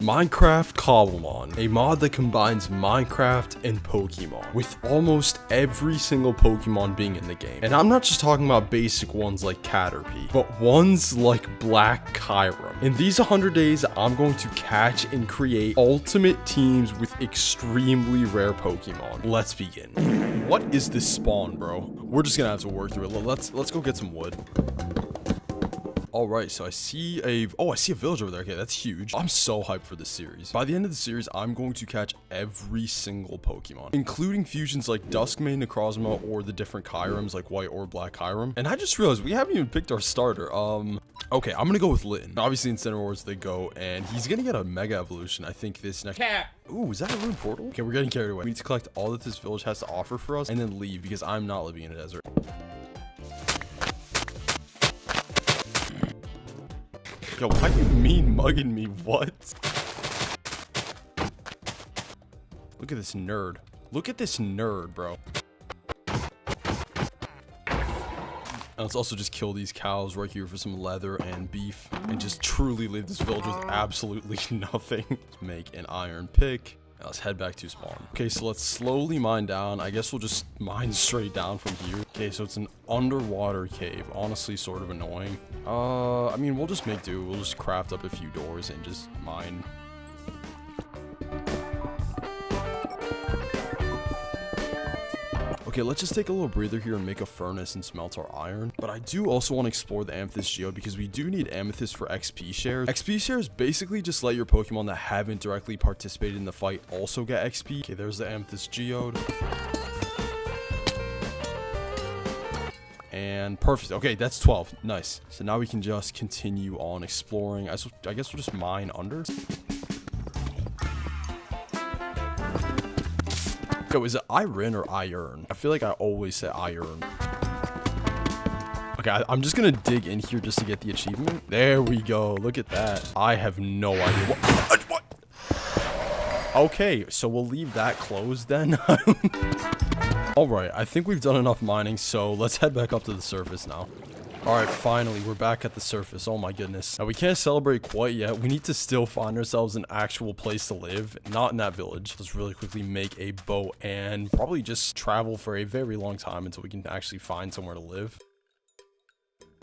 Minecraft Cobblemon, a mod that combines Minecraft and Pokemon, with almost every single Pokemon being in the game. And I'm not just talking about basic ones like Caterpie, but ones like Black Kyurem. In these 100 days, I'm going to catch and create ultimate teams with extremely rare Pokemon. Let's begin. What is this spawn, bro? We're just gonna have to work through it. Let's go get some wood. Alright, so I see a village over there. Okay, that's huge. I'm so hyped for this series. By the end of the series, I'm going to catch every single Pokemon, including fusions like Duskmane, Necrozma, or the different Kyurems like White or Black Kyurem. And I just realized we haven't even picked our starter. Okay, I'm gonna go with Litten. Obviously, in Center Wars they go, and he's gonna get a Mega Evolution. I think this next... Ooh, is that a rune portal? Okay, we're getting carried away. We need to collect all that this village has to offer for us, and then leave, because I'm not living in a desert. Yo, why you mean mugging me? What? Look at this nerd. Look at this nerd, bro. And let's also just kill these cows right here for some leather and beef, and just truly leave this village with absolutely nothing. Let's make an iron pick. Now let's head back to spawn. Okay, so let's slowly mine down. I guess we'll just mine straight down from here. Okay, so it's an underwater cave. Honestly, sort of annoying. I mean, we'll just make do. We'll just craft up a few doors and just mine. Okay, let's just take a little breather here and make a furnace and smelt our iron. But I do also want to explore the Amethyst Geode because we do need Amethyst for XP shares. XP shares basically just let your Pokemon that haven't directly participated in the fight also get XP. Okay, there's the Amethyst Geode. And perfect. Okay, that's 12. Nice. So now we can just continue on exploring. I guess we'll just mine under. Go, is it iron or iron? I feel like I always say iron. Okay, I'm just gonna dig in here just to get the achievement. There we go. Look at that. I have no idea what. Okay, so we'll leave that closed then. Alright, I think we've done enough mining, so let's head back up to the surface now. Alright, finally, we're back at the surface. Oh my goodness. Now, we can't celebrate quite yet. We need to still find ourselves an actual place to live, not in that village. Let's really quickly make a boat and probably just travel for a very long time until we can actually find somewhere to live.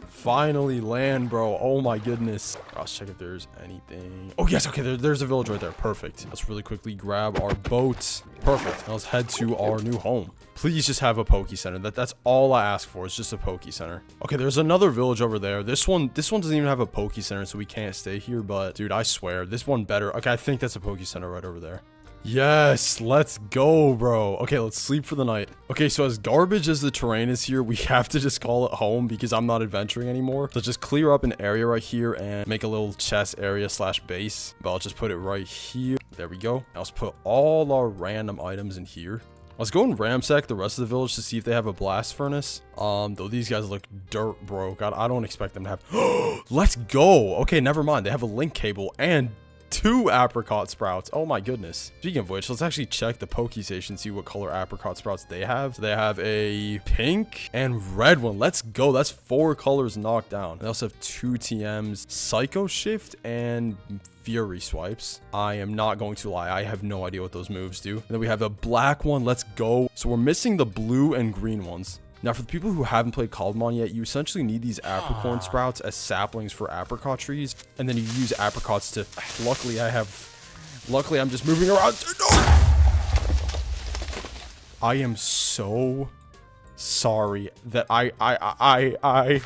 Finally, land, bro. Oh my goodness. Let's check if there's anything. Oh yes, okay, there's a village right there. Perfect. Let's really quickly grab our boat. Perfect. Now let's head to our new home. Please just have a Poke Center. That's all I ask for. It's just a Poke Center. Okay, there's another village over there. This one doesn't even have a Poke Center, so we can't stay here. But dude, I swear, this one better. Okay, I think that's a Poke Center right over there. Yes, let's go, bro. Okay, let's sleep for the night. Okay, so as garbage as the terrain is here, we have to just call it home because I'm not adventuring anymore. So just clear up an area right here and make a little chest area / base. But I'll just put it right here. There we go. Now let's put all our random items in here. Let's go and ransack the rest of the village to see if they have a blast furnace. Though these guys look dirt broke. I don't expect them to have. Let's go. Okay, never mind. They have a link cable and 2 apricot sprouts. Oh my goodness. Speaking of which, let's actually check the Poke Station, see what color apricot sprouts they have. So they have a pink and red one. Let's go. That's 4 colors knocked down. They also have 2 TMs, Psycho Shift and Fury Swipes. I am not going to lie, I have no idea what those moves do. And then we have a black one. Let's go. So we're missing the blue and green ones. Now, for the people who haven't played Cobblemon yet, you essentially need these apricorn sprouts as saplings for apricot trees, and then you use apricots to... Luckily, I'm just moving around. No! I am so sorry that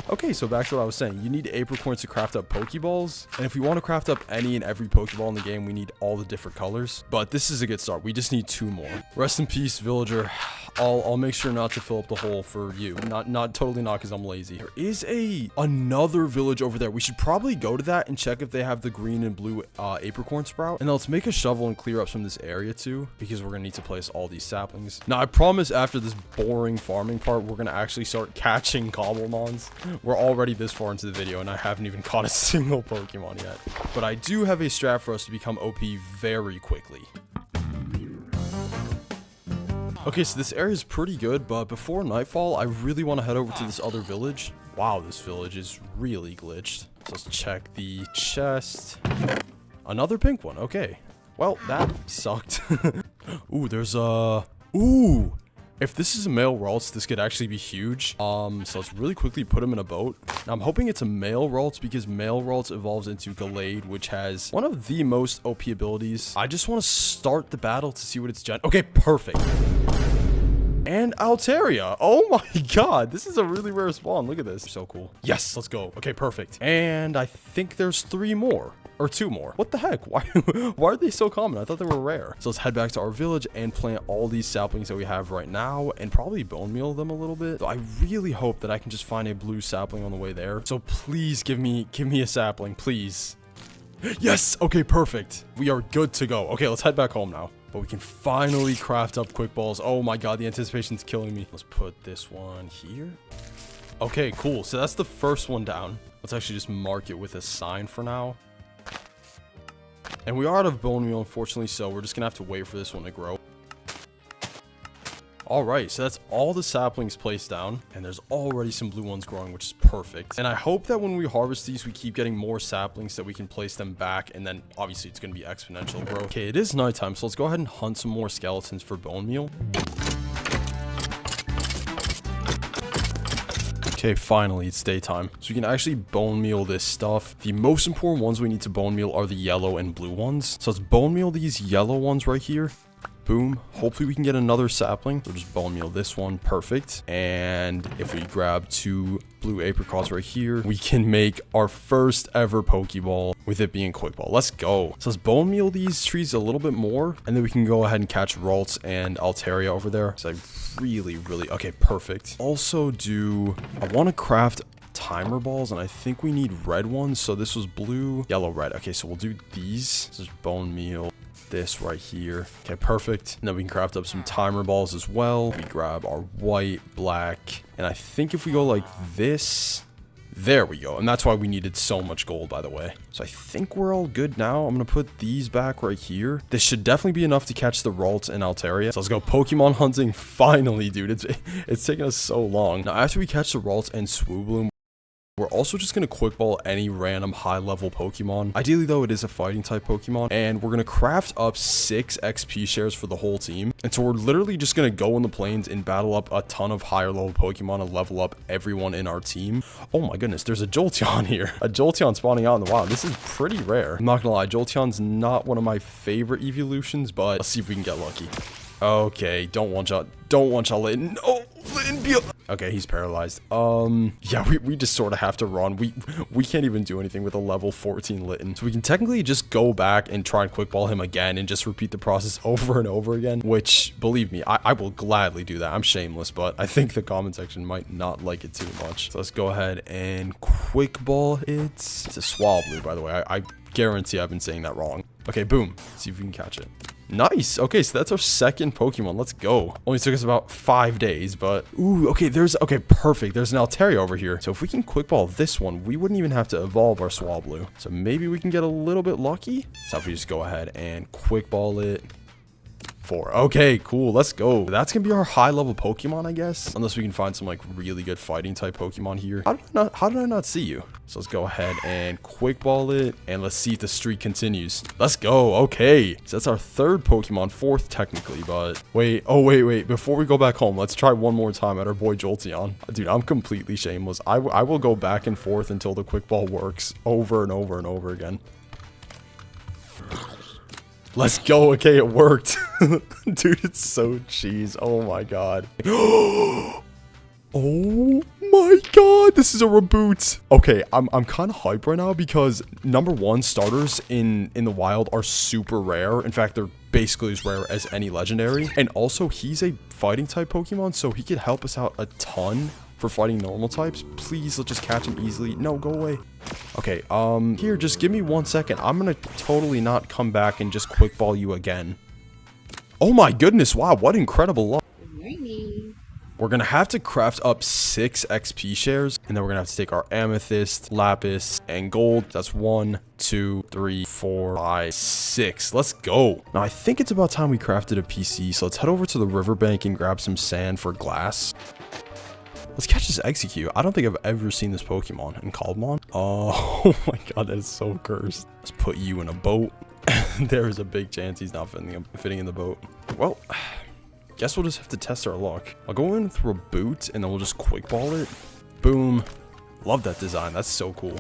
Okay, so back to what I was saying. You need apricorns to craft up Pokeballs, and if we want to craft up any and every Pokeball in the game, we need all the different colors. But this is a good start. We just need 2 more. Rest in peace, villager. I'll make sure not to fill up the hole for you. Totally not because I'm lazy. There is another village over there. We should probably go to that and check if they have the green and blue apricorn sprout. And then let's make a shovel and clear up some of this area too, because we're gonna need to place all these saplings. Now, I promise after this boring farming part, we're gonna actually start catching Cobblemons. We're already this far into the video and I haven't even caught a single Pokemon yet. But I do have a strat for us to become OP very quickly. Okay, so this area is pretty good, but before nightfall, I really want to head over to this other village. Wow, this village is really glitched. So let's check the chest. Another pink one. Okay. Well, that sucked. Ooh, there's a... Ooh! If this is a male Ralts, this could actually be huge. So let's really quickly put him in a boat. Now, I'm hoping it's a male Ralts because male Ralts evolves into Gallade, which has one of the most OP abilities. I just want to start the battle to see what it's gen. Okay, perfect. And Altaria. Oh my god. This is a really rare spawn. Look at this. So cool. Yes, let's go. Okay, perfect. And I think there's 3 more. Or 2 more. What the heck? Why are they so common? I thought they were rare. So let's head back to our village and plant all these saplings that we have right now and probably bone meal them a little bit. So I really hope that I can just find a blue sapling on the way there. So please give me a sapling, please. Yes. Okay, perfect. We are good to go. Okay, let's head back home now. But we can finally craft up quick balls. Oh my god, the anticipation's killing me. Let's put this one here. Okay, cool. So that's the first one down. Let's actually just mark it with a sign for now. And we are out of bone meal, unfortunately, so we're just gonna have to wait for this one to grow. Alright, so that's all the saplings placed down, and there's already some blue ones growing, which is perfect. And I hope that when we harvest these, we keep getting more saplings so we can place them back, and then obviously it's gonna be exponential growth. Okay, it is nighttime, so let's go ahead and hunt some more skeletons for bone meal. Okay, finally, it's daytime. So we can actually bone meal this stuff. The most important ones we need to bone meal are the yellow and blue ones. So let's bone meal these yellow ones right here. Boom. Hopefully we can get another sapling. We'll just bone meal this one. Perfect. And if we grab 2 blue apricots right here, we can make our first ever Pokeball with it being quick ball. Let's go. So let's bone meal these trees a little bit more, and then we can go ahead and catch Ralts and Altaria over there. So I really, okay, perfect. Also I want to craft timer balls, and I think we need red ones. So this was blue, yellow, red. Okay, so we'll do these. This is bone meal this right here. Okay, perfect. And then we can craft up some timer balls as well. We grab our white, black, and I think if we go like this, there we go. And that's why we needed so much gold, by the way. So I think we're all good now. I'm gonna put these back right here. This should definitely be enough to catch the Ralts and Altaria. So let's go Pokemon hunting. Finally, dude. It's taken us so long. Now, after we catch the Ralts and Swoobloom, we're also just going to quick ball any random high level Pokemon. Ideally though, it is a fighting type Pokemon, and we're going to craft up 6 XP shares for the whole team. And so we're literally just going to go in the plains and battle up a ton of higher level Pokemon and level up everyone in our team. Oh my goodness, there's a Jolteon here. A Jolteon spawning out in the wild. This is pretty rare. I'm not going to lie, Jolteon's not one of my favorite evolutions, but let's see if we can get lucky. Okay, don't one shot Litten. No, Litten be okay, he's paralyzed. Yeah, we just sort of have to run. We can't even do anything with a level 14 Litten. So we can technically just go back and try and quick ball him again and just repeat the process over and over again, which, believe me, I will gladly do that. I'm shameless, but I think the comment section might not like it too much. So let's go ahead and quick ball it. It's a Swablu, by the way. I guarantee I've been saying that wrong. Okay, boom. Let's see if we can catch it. Nice. Okay, so that's our second Pokemon. Let's go. Only took us about 5 days, but ooh, okay, okay, perfect. There's an Altaria over here. So if we can quick ball this one, we wouldn't even have to evolve our Swablu. So maybe we can get a little bit lucky. So if we just go ahead and quick ball it. 4. Okay, cool. Let's go. That's gonna be our high level Pokemon, I guess, unless we can find some like really good fighting type Pokemon here. How did I not see you? So let's go ahead and quick ball it, and let's see if the streak continues. Let's go. Okay, so that's our 3rd Pokemon, 4th technically, but wait. Oh wait. Before we go back home, let's try one more time at our boy Jolteon. Dude, I'm completely shameless. I will go back and forth until the quick ball works over and over and over again. Let's go. Okay, it worked. Dude, it's so cheese. Oh my god. Oh my god, this is a reboot. Okay, I'm kind of hyped right now because number 1, starters in the wild are super rare. In fact, they're basically as rare as any legendary. And also, he's a fighting type Pokemon, so he could help us out a ton for fighting normal types. Please, let's just catch him easily. No, go away. Okay, here, just give me 1 second. I'm gonna totally not come back and just quick ball you again. Oh my goodness, wow, what incredible luck. We're gonna have to craft up 6 XP shares, and then we're gonna have to take our amethyst, lapis, and gold. That's 1, 2, 3, 4, 5, 6. Let's go. Now, I think it's about time we crafted a PC, so let's head over to the riverbank and grab some sand for glass. Let's catch this Execute. I don't think I've ever seen this Pokemon in Cobblemon. Oh my god, that is so cursed. Let's put you in a boat. There is a big chance he's not fitting in the boat. Well, guess we'll just have to test our luck. I'll go in through a boot and then we'll just quick ball it. Boom. Love that design. That's so cool.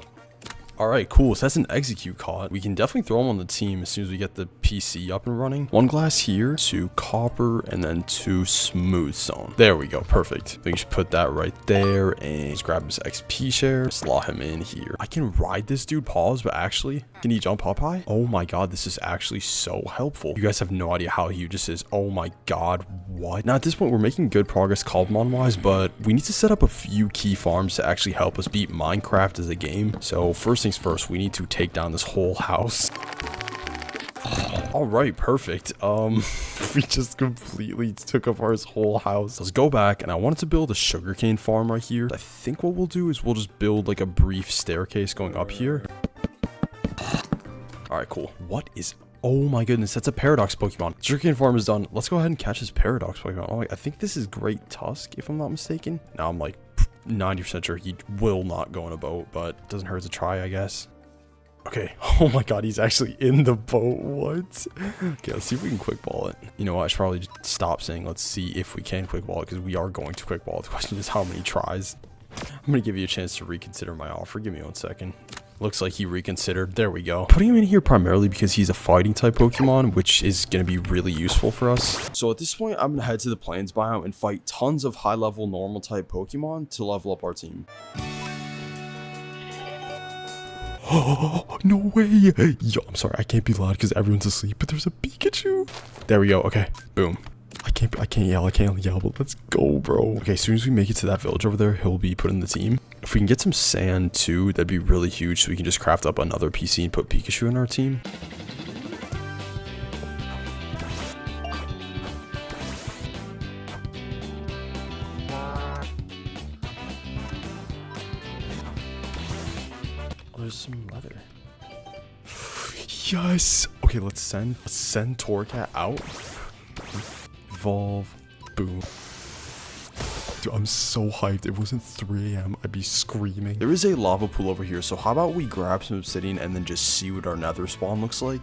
Alright, cool. So that's an Execute caught. We can definitely throw him on the team as soon as we get the PC up and running. 1 glass here, 2 copper, and then 2 smooth stone. There we go. Perfect. We can just put that right there and just grab his XP share. Slot him in here. I can ride this dude, pause, but actually, can he jump up high? Oh my god, this is actually so helpful. You guys have no idea how huge this is. Oh my god, what? Now at this point, we're making good progress Cobblemon-wise, but we need to set up a few key farms to actually help us beat Minecraft as a game. So first things first, we need to take down this whole house. All right, perfect. We just completely took apart his whole house. Let's go back, and I wanted to build a sugarcane farm right here. I think what we'll do is we'll just build like a brief staircase going up here. All right, cool. What is... Oh my goodness, that's a Paradox Pokemon. Sugarcane farm is done. Let's go ahead and catch his Paradox Pokemon. Oh, I think this is Great Tusk, if I'm not mistaken. Now I'm like 90% sure he will not go in a boat, but it doesn't hurt to try, I guess. Okay. Oh my god, he's actually in the boat. What? Okay, let's see if we can quick ball it. You know what? I should probably just stop saying let's see if we can quick ball it, because we are going to quick ball it. The question is how many tries. I'm going to give you a chance to reconsider my offer. Give me 1 second. Looks like he reconsidered. There we go. Putting him in here primarily because he's a fighting type Pokemon, which is going to be really useful for us. So at this point, I'm going to head to the Plains biome and fight tons of high level normal type Pokemon to level up our team. Oh, no way. Yo, I'm sorry. I can't be loud because everyone's asleep, but there's a Pikachu. There we go. Okay. Boom. I can't yell, but let's go, bro. Okay, as soon as we make it to that village over there, he'll be put in the team. If we can get some sand too, that'd be really huge, so we can just craft up another PC and put Pikachu in our team. Oh, there's some leather. Yes. Okay, let's send Torcat out. Evolve. Boom. Dude, I'm so hyped. If it wasn't 3 AM, I'd be screaming. There is a lava pool over here, so how about we grab some obsidian and then just see what our nether spawn looks like?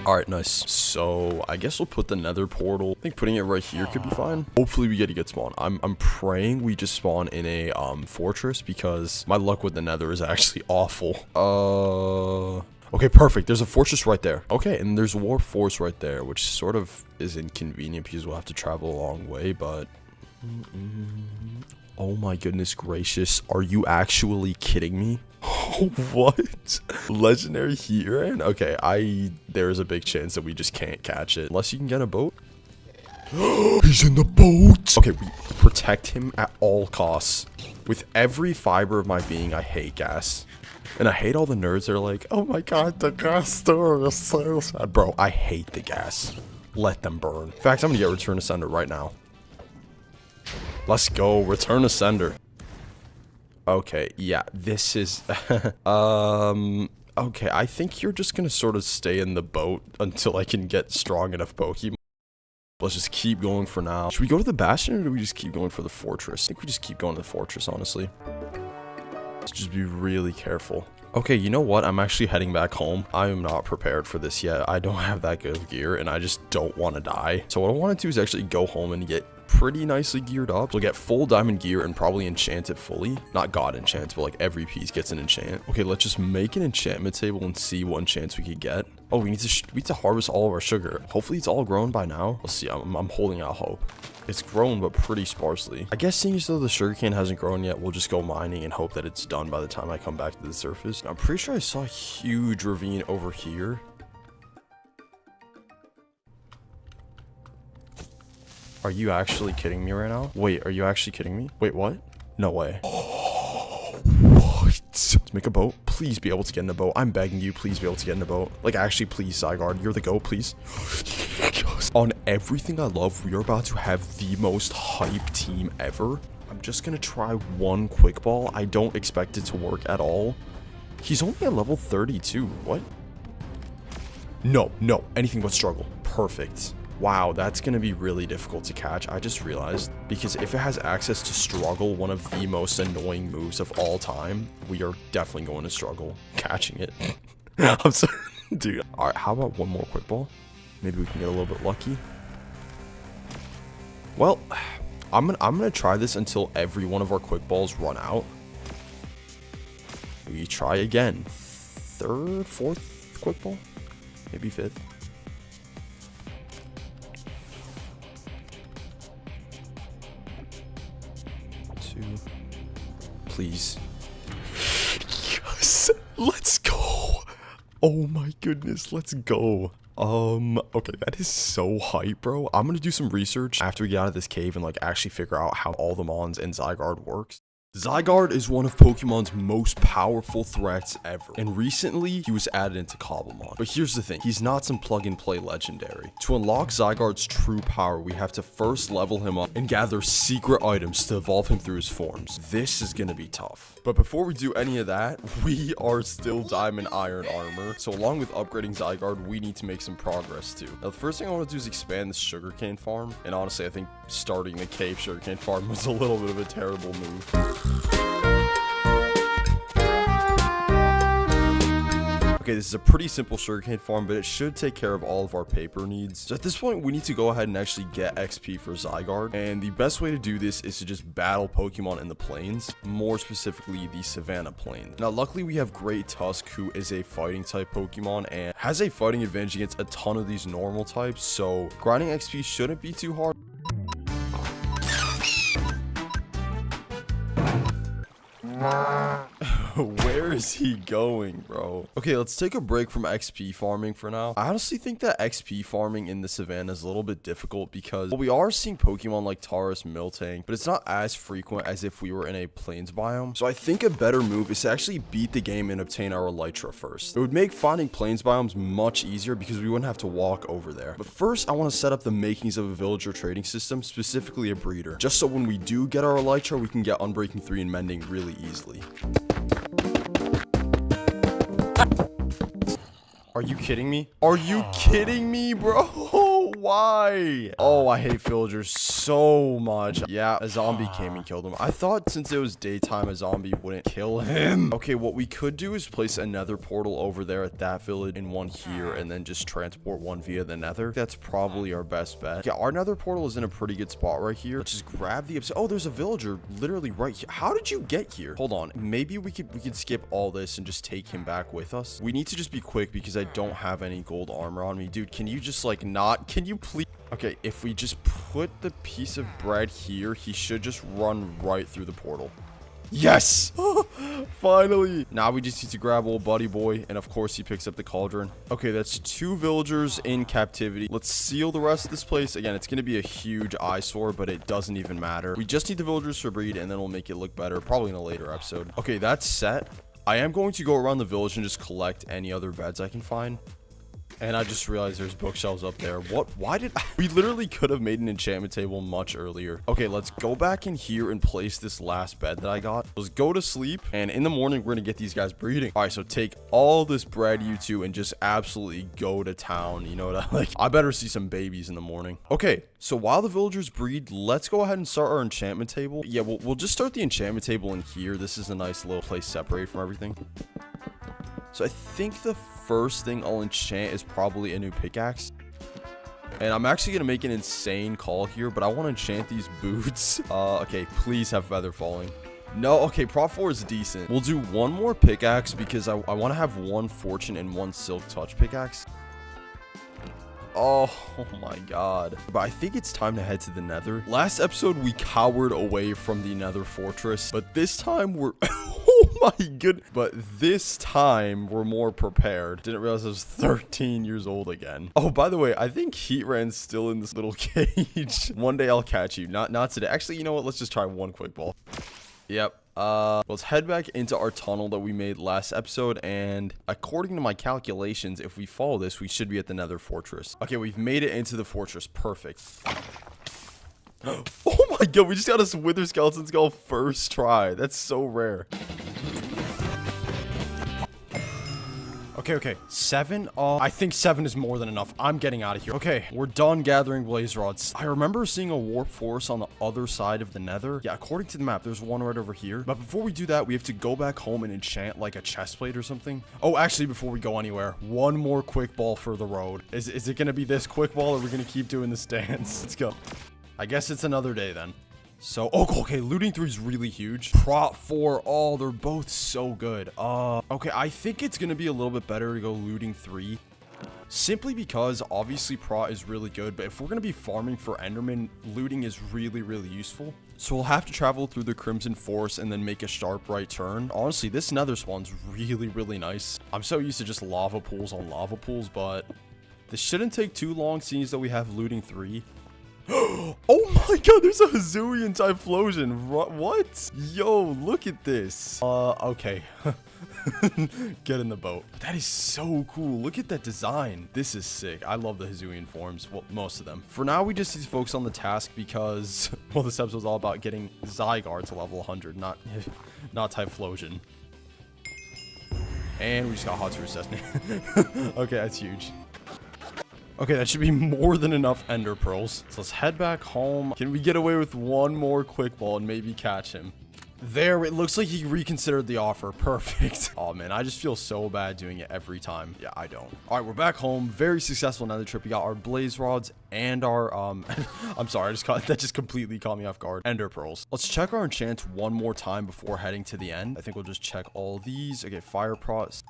Alright, nice. So, I guess we'll put the nether portal. I think putting it right here could be fine. Hopefully we get a good spawn. I'm praying we just spawn in a fortress, because my luck with the nether is actually awful. Okay, perfect. There's a fortress right there. Okay, and there's Warp Force right there, which sort of is inconvenient because we'll have to travel a long way, but... Oh my goodness gracious. Are you actually kidding me? What? Legendary Kyurem? Okay, there's a big chance that we just can't catch it. Unless you can get a boat. He's in the boat! Okay, we protect him at all costs. With every fiber of my being, I hate gas. And I hate all the nerds that are like, oh my god, the gas store is so sad. Bro, I hate the gas. Let them burn. In fact, I'm gonna get Return to Sender right now. Let's go, Return to Sender. Okay, yeah, this is... okay, I think you're just gonna sort of stay in the boat until I can get strong enough Pokemon. Let's just keep going for now. Should we go to the Bastion, or do we just keep going for the Fortress? I think we just keep going to the Fortress, honestly. Just be really careful. Okay, you know what? I'm actually heading back home. I am not prepared for this yet. I don't have that good of gear, and I just don't want to die. So what I want to do is actually go home and get pretty nicely geared up. We'll get full diamond gear and probably enchant it fully. Not god enchants, but like every piece gets an enchant. Okay, let's just make an enchantment table and see what enchants we could get. Oh, we need to harvest all of our sugar. Hopefully it's all grown by now. Let's see. I'm holding out hope. It's grown, but pretty sparsely. I guess seeing as though the sugarcane hasn't grown yet, we'll just go mining and hope that it's done by the time I come back to the surface. Now, I'm pretty sure I saw a huge ravine over here. Are you actually kidding me right now? Wait, are you actually kidding me? Wait, what? No way. What? Let's make a boat. Please be able to get in a boat. I'm begging you, please be able to get in a boat. Like, actually, please, Zygarde, you're the GOAT, please. On everything I love, we are about to have the most hype team ever. I'm just gonna try one quick ball. I don't expect it to work at all. He's only at level 32. What? No, anything but struggle. Perfect. Wow, that's going to be really difficult to catch. I just realized, because if it has access to struggle, one of the most annoying moves of all time, we are definitely going to struggle catching it. I'm sorry, dude. All right, how about one more quick ball? Maybe we can get a little bit lucky. Well, I'm gonna try this until every one of our quick balls run out. We try again. Third, fourth quick ball? Maybe fifth. Two. Please. Yes! Let's go! Oh my goodness, let's go. Okay, that is so hype, bro. I'm gonna do some research after we get out of this cave and like actually figure out how all the Mons and Zygarde works. Zygarde is one of Pokemon's most powerful threats ever, and recently he was added into Cobblemon. But here's the thing, he's not some plug-and-play legendary. To unlock Zygarde's true power, we have to first level him up and gather secret items to evolve him through his forms. This is gonna be tough. But before we do any of that, we are still Diamond Iron Armor, so along with upgrading Zygarde, we need to make some progress too. Now the first thing I want to do is expand the sugarcane farm, and honestly I think starting the cave sugarcane farm was a little bit of a terrible move. Okay, this is a pretty simple sugarcane farm, but it should take care of all of our paper needs. So at this point, we need to go ahead and actually get XP for Zygarde. And the best way to do this is to just battle Pokemon in the plains, more specifically the Savannah Plains. Now, luckily, we have Great Tusk, who is a fighting type Pokemon and has a fighting advantage against a ton of these normal types. So grinding XP shouldn't be too hard. Where is he going, bro? Okay, let's take a break from XP farming for now. I honestly think that XP farming in the savannah is a little bit difficult because we are seeing Pokemon like Taurus, Miltank, but it's not as frequent as if we were in a plains biome. So I think a better move is to actually beat the game and obtain our elytra first. It would make finding plains biomes much easier because we wouldn't have to walk over there. But first, I want to set up the makings of a villager trading system, specifically a breeder, just so when we do get our elytra, we can get Unbreaking 3 and Mending really easily. Are you kidding me? Are you kidding me, bro? Why? Oh, I hate villagers so much. Yeah, a zombie came and killed him. I thought since it was daytime, a zombie wouldn't kill him. Okay, what we could do is place a nether portal over there at that village and one here, and then just transport one via the nether. That's probably our best bet. Yeah, our nether portal is in a pretty good spot right here. Let's just grab the... Oh, there's a villager literally right here. How did you get here? Hold on. Maybe we could skip all this and just take him back with us. We need to just be quick because I don't have any gold armor on me. Dude, can you just like not... Can you please... Okay, if we just put the piece of bread here, he should just run right through the portal. Yes! Finally! Now we just need to grab old buddy boy, and of course he picks up the cauldron. Okay, that's 2 villagers in captivity. Let's seal the rest of this place. Again, it's going to be a huge eyesore, but it doesn't even matter. We just need the villagers to breed, and then we'll make it look better, probably in a later episode. Okay, that's set. I am going to go around the village and just collect any other beds I can find. And I just realized there's bookshelves up there. What? Why did... We literally could have made an enchantment table much earlier. Okay, let's go back in here and place this last bed that I got. Let's go to sleep. And in the morning, we're going to get these guys breeding. All right, so take all this bread, you two, and just absolutely go to town. You know what I like? I better see some babies in the morning. Okay, so while the villagers breed, let's go ahead and start our enchantment table. Yeah, we'll just start the enchantment table in here. This is a nice little place separated from everything. So I think the first thing I'll enchant is probably a new pickaxe. And I'm actually going to make an insane call here, but I want to enchant these boots. Okay, please have feather falling. No, okay, Prop 4 is decent. We'll do one more pickaxe because I want to have 1 fortune and 1 silk touch pickaxe. Oh my god. But I think it's time to head to the nether. Last episode, we cowered away from the nether fortress, but this time we're... Oh my god. But this time we're more prepared. Didn't realize I was 13 years old again. Oh, by the way, I think Heatran's still in this little cage. One day I'll catch you. Not today. Actually, you know what? Let's just try one quick ball. Yep. Let's head back into our tunnel that we made last episode, and according to my calculations, if we follow this, we should be at the nether fortress. Okay, we've made it into the fortress. Perfect. Oh my god, we just got a wither skeleton skull first try. That's so rare. Okay. 7. I think 7 is more than enough. I'm getting out of here. Okay, we're done gathering blaze rods. I remember seeing a warp forest on the other side of the nether. Yeah, according to the map, there's one right over here. But before we do that, we have to go back home and enchant like a chest plate or something. Oh, actually, before we go anywhere, one more quick ball for the road. Is it going to be this quick ball or we're going to keep doing this dance? Let's go. I guess it's another day then. So, okay, looting 3 is really huge. Prop 4, oh, they're both so good. Okay, I think it's gonna be a little bit better to go looting 3. Simply because, obviously, Prot is really good, but if we're gonna be farming for Enderman, looting is really, really useful. So we'll have to travel through the Crimson Forest and then make a sharp right turn. Honestly, this nether spawn's really, really nice. I'm so used to just lava pools on lava pools, but this shouldn't take too long, seeing as though we have looting 3. Oh my god, there's a Hisuian Typhlosion. What? Yo, look at this. Okay. Get in the boat. That is so cool. Look at that design. This is sick. I love the Hisuian forms. Well, most of them. For now, we just need to focus on the task because, well, this episode's all about getting Zygarde to level 100, not Typhlosion. And we just got Hot Destiny. Okay, that's huge. Okay, that should be more than enough ender pearls. So let's head back home. Can we get away with one more quick ball and maybe catch him? There, it looks like he reconsidered the offer. Perfect. Oh man, I just feel so bad doing it every time. Yeah, I don't. All right, we're back home. Very successful nether trip. We got our blaze rods and our I'm sorry, that just completely caught me off guard. Ender pearls. Let's check our enchants one more time before heading to the end. I think we'll just check all these. Okay, fire prots.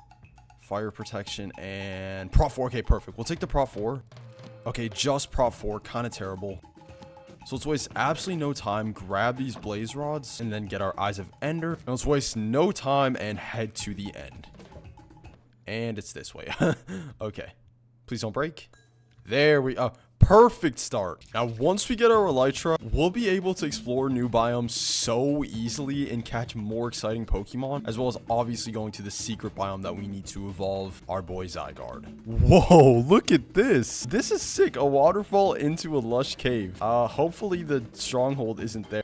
Fire protection and prop 4. Okay, perfect. We'll take the prop 4. Okay, just prop 4. Kind of terrible. So let's waste absolutely no time, grab these blaze rods, and then get our Eyes of Ender. And let's waste no time and head to the end. And it's this way. Okay. Please don't break. There we go. Perfect start. Now, once we get our elytra, we'll be able to explore new biomes so easily and catch more exciting Pokemon, as well as obviously going to the secret biome that we need to evolve our boy Zygarde. Whoa, look at this. This is sick. A waterfall into a lush cave. Hopefully the stronghold isn't there.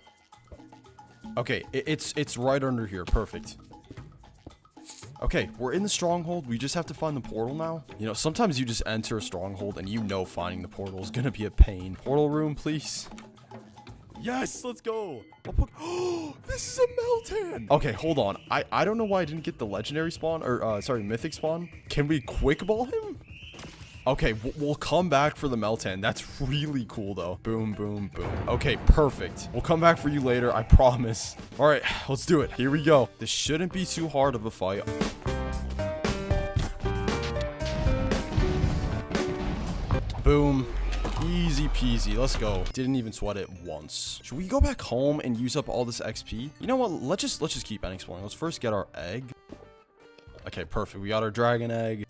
Okay, it's right under here. Perfect. Okay, we're in the stronghold. We just have to find the portal now. You know, sometimes you just enter a stronghold and you know finding the portal is gonna be a pain. Portal room, please. Yes, let's go. Oh, this is a Meltan. Okay, hold on. I don't know why I didn't get the legendary spawn, or sorry, mythic spawn. Can we quick ball him? Okay, we'll come back for the Meltan. That's really cool, though. Boom, boom, boom. Okay, perfect. We'll come back for you later, I promise. All right, let's do it. Here we go. This shouldn't be too hard of a fight. Boom. Easy peasy. Let's go. Didn't even sweat it once. Should we go back home and use up all this XP? You know what? Let's just keep on exploring. Let's first get our egg. Okay, perfect. We got our dragon egg.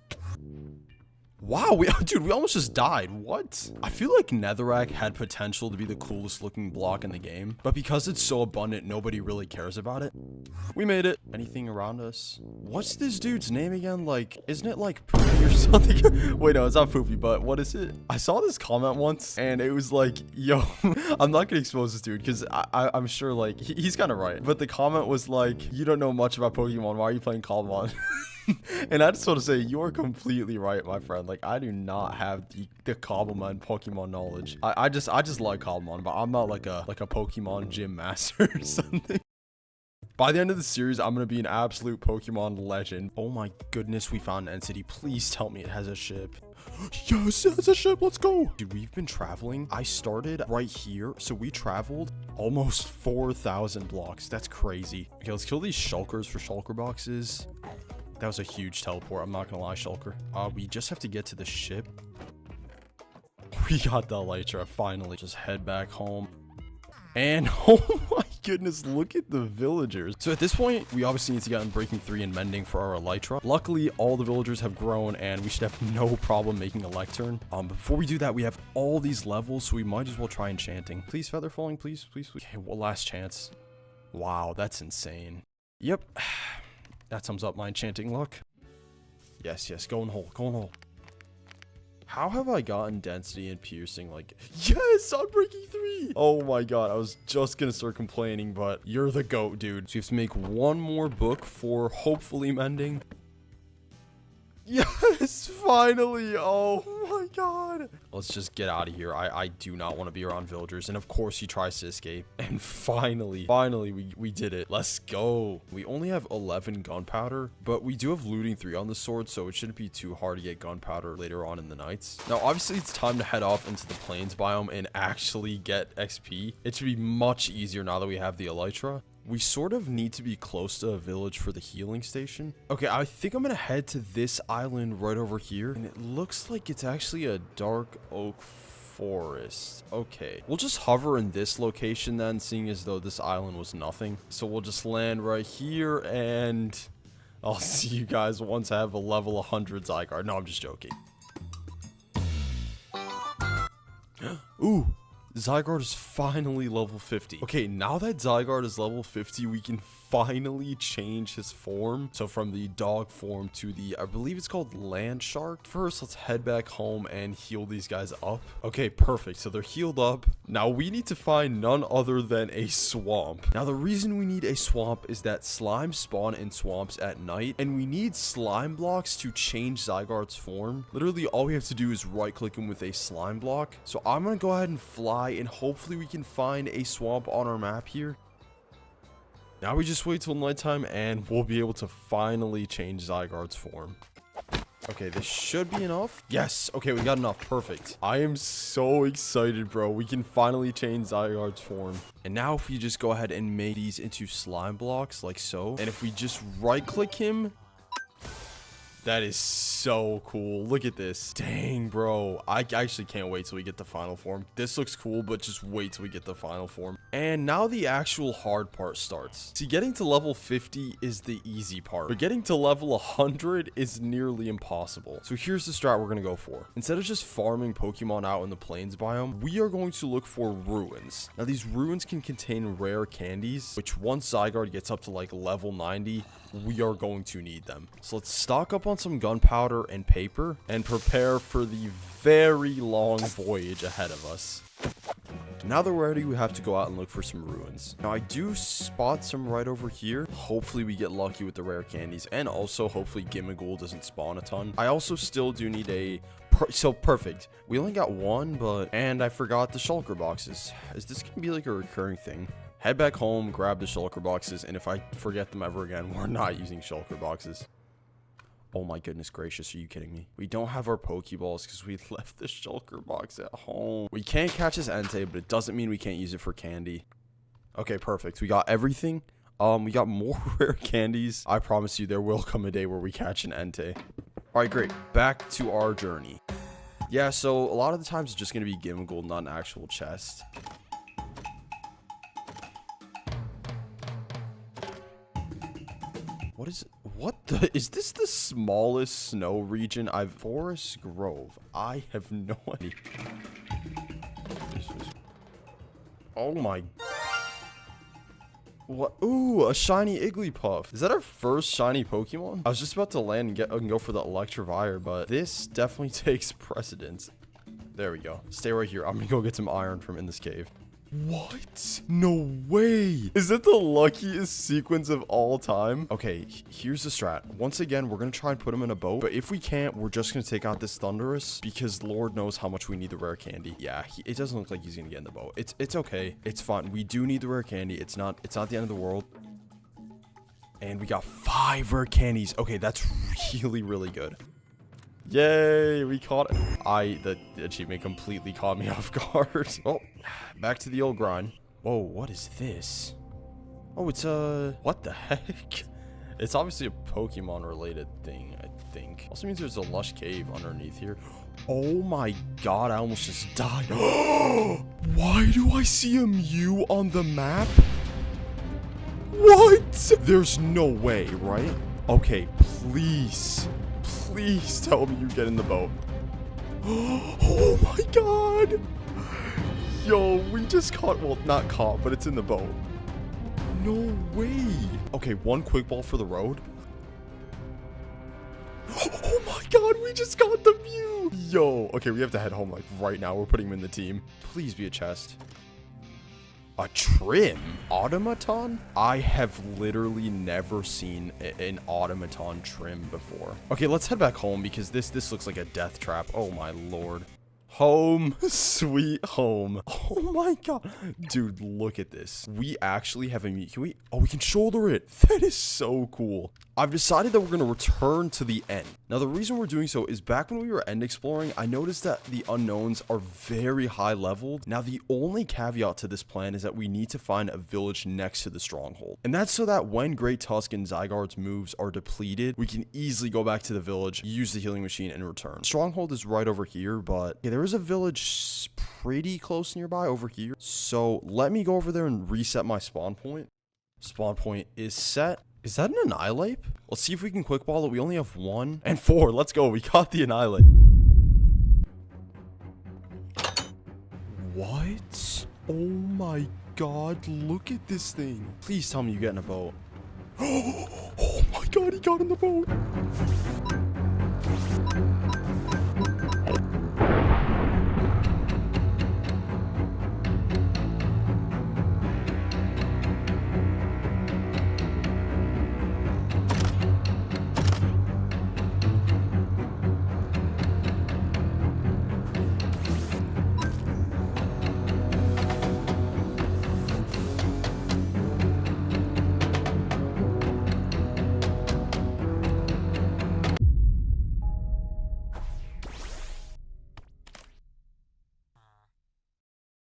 Wow, dude, we almost just died. What? I feel like Netherrack had potential to be the coolest looking block in the game, but because it's so abundant, nobody really cares about it. We made it. Anything around us? What's this dude's name again? Like, isn't it like Poopy or something? Wait, no, it's not Poopy, but what is it? I saw this comment once, and it was like, yo, I'm not gonna expose this dude, because I'm sure, like, he's kind of right. But the comment was like, you don't know much about Pokemon, why are you playing Cobblemon? And I just want to say, you are completely right, my friend. Like, I do not have the Cobblemon Pokemon knowledge. I just like Cobblemon, but I'm not like a Pokemon gym master or something. By the end of the series, I'm going to be an absolute Pokemon legend. Oh my goodness, we found an entity. Please tell me it has a ship. Yes, it has a ship. Let's go. Dude, we've been traveling. I started right here. So we traveled almost 4,000 blocks. That's crazy. Okay, let's kill these shulkers for shulker boxes. That was a huge teleport. I'm not gonna lie, shulker. We just have to get to the ship. We got the elytra, finally. Just head back home. And oh my goodness, look at the villagers. So at this point, we obviously need to get on breaking 3 and mending for our elytra. Luckily, all the villagers have grown and we should have no problem making a lectern. Before we do that, we have all these levels, so we might as well try enchanting. Please, feather falling, please, please, please. Okay, well, last chance. Wow, that's insane. Yep. That sums up my enchanting luck. Yes, yes, go in hole, go in hole. How have I gotten density and piercing? Like, yes, on breaking 3. Oh my god, I was just gonna start complaining, but you're the goat, dude. So you have to make one more book for hopefully mending. Yes, finally. Oh my god. Let's just get out of here. I do not want to be around villagers. And of course he tries to escape. And finally we did it. Let's go. We only have 11 gunpowder, but we do have looting 3 on the sword, so it shouldn't be too hard to get gunpowder later on in the nights. Now obviously it's time to head off into the plains biome and actually get XP. It should be much easier now that we have the elytra. We sort of need to be close to a village for the healing station. Okay, I think I'm gonna head to this island right over here. And it looks like it's actually a dark oak forest. Okay, we'll just hover in this location then, seeing as though this island was nothing. So we'll just land right here and I'll see you guys once I have a level 100 Zygarde. No, I'm just joking. Ooh. Zygarde is finally level 50. Okay, now that Zygarde is level 50, we can finally change his form. So from the dog form to the, I believe it's called land shark. First, let's head back home and heal these guys up. Okay, perfect. So they're healed up. Now we need to find none other than a swamp. Now the reason we need a swamp is that slimes spawn in swamps at night, and we need slime blocks to change Zygarde's form. Literally all we have to do is right click him with a slime block. So I'm gonna go ahead and fly, and hopefully we can find a swamp on our map here. Now we just wait till nighttime and we'll be able to finally change Zygarde's form. Okay, this should be enough. Yes, okay, we got enough. Perfect. I am so excited, bro. We can finally change Zygarde's form. And now if we just go ahead and make these into slime blocks like so, and if we just right click him, that is so cool. Look at this. Dang, bro. I actually can't wait till we get the final form. This looks cool, but just wait till we get the final form. And now the actual hard part starts. See, getting to level 50 is the easy part, but getting to level 100 is nearly impossible. So here's the strat we're going to go for. Instead of just farming Pokemon out in the plains biome, we are going to look for ruins. Now, these ruins can contain rare candies, which once Zygarde gets up to like level 90, we are going to need them. So let's stock up on some gunpowder and paper and prepare for the very long voyage ahead of us. Now that we're ready, we have to go out and look for some ruins. Now I do spot some right over here. Hopefully we get lucky with the rare candies, and also hopefully Gimmighoul doesn't spawn a ton. I also still do need a so perfect. We only got one, and I forgot the shulker boxes. Is this gonna be like a recurring thing? Head back home, grab the shulker boxes, and if I forget them ever again, we're not using shulker boxes. Oh my goodness gracious, are you kidding me? We don't have our Pokeballs because we left the shulker box at home. We can't catch this Entei, but it doesn't mean we can't use it for candy. Okay, perfect. We got everything. We got more rare candies. I promise you there will come a day where we catch an Entei. All right, great. Back to our journey. Yeah, so a lot of the times it's just going to be Gimmighoul, not an actual chest. Is this the smallest snow region Forest Grove? I have no idea. Oh my. What? Ooh, a shiny Igglypuff. Is that our first shiny Pokemon? I was just about to land and go for the Electivire, but this definitely takes precedence. There we go. Stay right here. I'm gonna go get some iron from in this cave. What? No way. Is that the luckiest sequence of all time? Okay, here's the strat. Once again, we're going to try and put him in a boat. But if we can't, we're just going to take out this Thundurus because Lord knows how much we need the rare candy. Yeah, it doesn't look like he's going to get in the boat. It's okay. It's fine. We do need the rare candy. It's not the end of the world. And we got 5 rare candies. Okay, that's really, really good. Yay, we caught it. The achievement completely caught me off guard. Oh, back to the old grind. Whoa, what is this? Oh, it's what the heck? It's obviously a Pokemon related thing, I think. Also means there's a lush cave underneath here. Oh my god, I almost just died. Why do I see a Mew on the map? What? There's no way, right? Okay, please. Please tell me you get in the boat. Oh my god. Yo, we just caught, well, not caught, but it's in the boat. No way. Okay, one quick ball for the road. Oh my god, we just got the Mew. Yo, okay, we have to head home like right now. We're putting him in the team. Please be a chest. A trim? Automaton? I have literally never seen an automaton trim before. Okay, let's head back home because this looks like a death trap. Oh my lord. Home, sweet home. Oh my god. Dude, look at this. We actually have a meat. Can we? Oh, we can shoulder it. That is so cool. I've decided that we're going to return to the end. Now, the reason we're doing so is back when we were end exploring, I noticed that the unknowns are very high leveled. Now, the only caveat to this plan is that we need to find a village next to the stronghold. And that's so that when Great Tusk and Zygarde's moves are depleted, we can easily go back to the village, use the healing machine, and return. Stronghold is right over here, but yeah, there is a village pretty close nearby over here. So let me go over there and reset my spawn point. Spawn point is set. Is that an Annihilate? Let's see if we can quick ball it. We only have 1 and 4. Let's go. We got the Annihilate. What? Oh my god. Look at this thing. Please tell me you get in a boat. Oh my god. He got in the boat.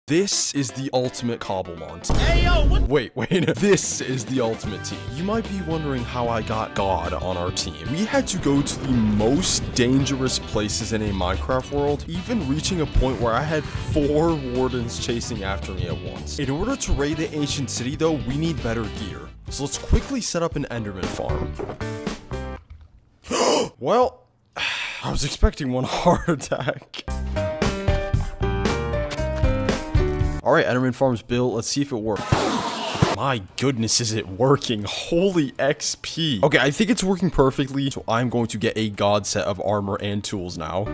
This is the ultimate Cobblemon. Hey, yo, what? Wait. This is the ultimate team. You might be wondering how I got God on our team. We had to go to the most dangerous places in a Minecraft world, even reaching a point where I had 4 wardens chasing after me at once. In order to raid the ancient city, though, we need better gear. So let's quickly set up an Enderman farm. Well, I was expecting one heart attack. Alright, Enderman farm's built. Let's see if it works. My goodness, is it working? Holy XP. Okay, I think it's working perfectly. So I'm going to get a god set of armor and tools now.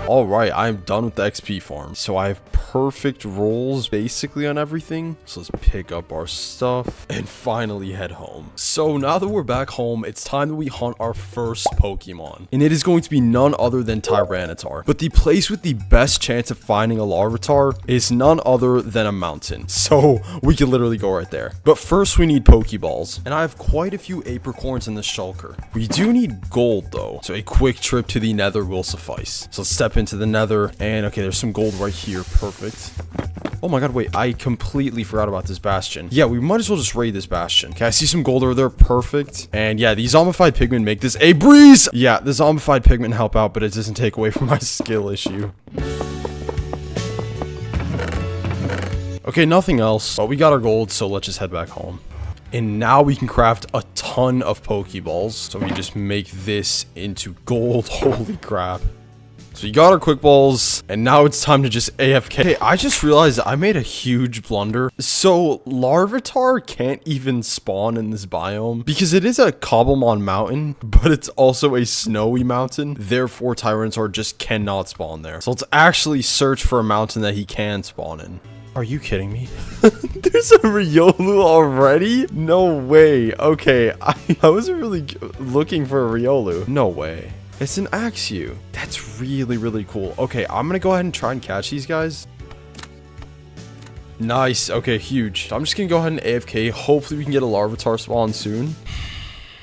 Alright, I'm done with the XP farm. So I have perfect rolls basically on everything. So let's pick up our stuff and finally head home. So now that we're back home, it's time that we hunt our first Pokemon. And it is going to be none other than Tyranitar. But the place with the best chance of finding a Larvitar is none other than a mountain. So we can literally go right there. But first we need Pokeballs. And I have quite a few apricorns in the shulker. We do need gold though. So a quick trip to the Nether will suffice. So let's step into the Nether. And okay, there's some gold right here. Perfect. Oh my god, wait, I completely forgot about this bastion. Yeah, we might as well just raid this bastion. Okay, I see some gold over there. Perfect. And yeah, these zombified pigmen make this a breeze. Yeah, the zombified pigmen help out, but it doesn't take away from my skill issue. Okay, nothing else. But we got our gold, so let's just head back home. And now we can craft a ton of Pokeballs. So we just make this into gold. Holy crap. So you got our quick balls, and now it's time to just AFK. Hey, I just realized I made a huge blunder. So Larvitar can't even spawn in this biome because it is a Cobblemon mountain, but it's also a snowy mountain. Therefore, Tyranitar just cannot spawn there. So let's actually search for a mountain that he can spawn in. Are you kidding me? There's a Riolu already? No way. Okay, I wasn't really looking for a Riolu. No way. It's an Axew. That's really, really cool. Okay, I'm gonna go ahead and try and catch these guys. Nice. Okay, huge. So I'm just gonna go ahead and AFK. Hopefully we can get a Larvitar spawn soon.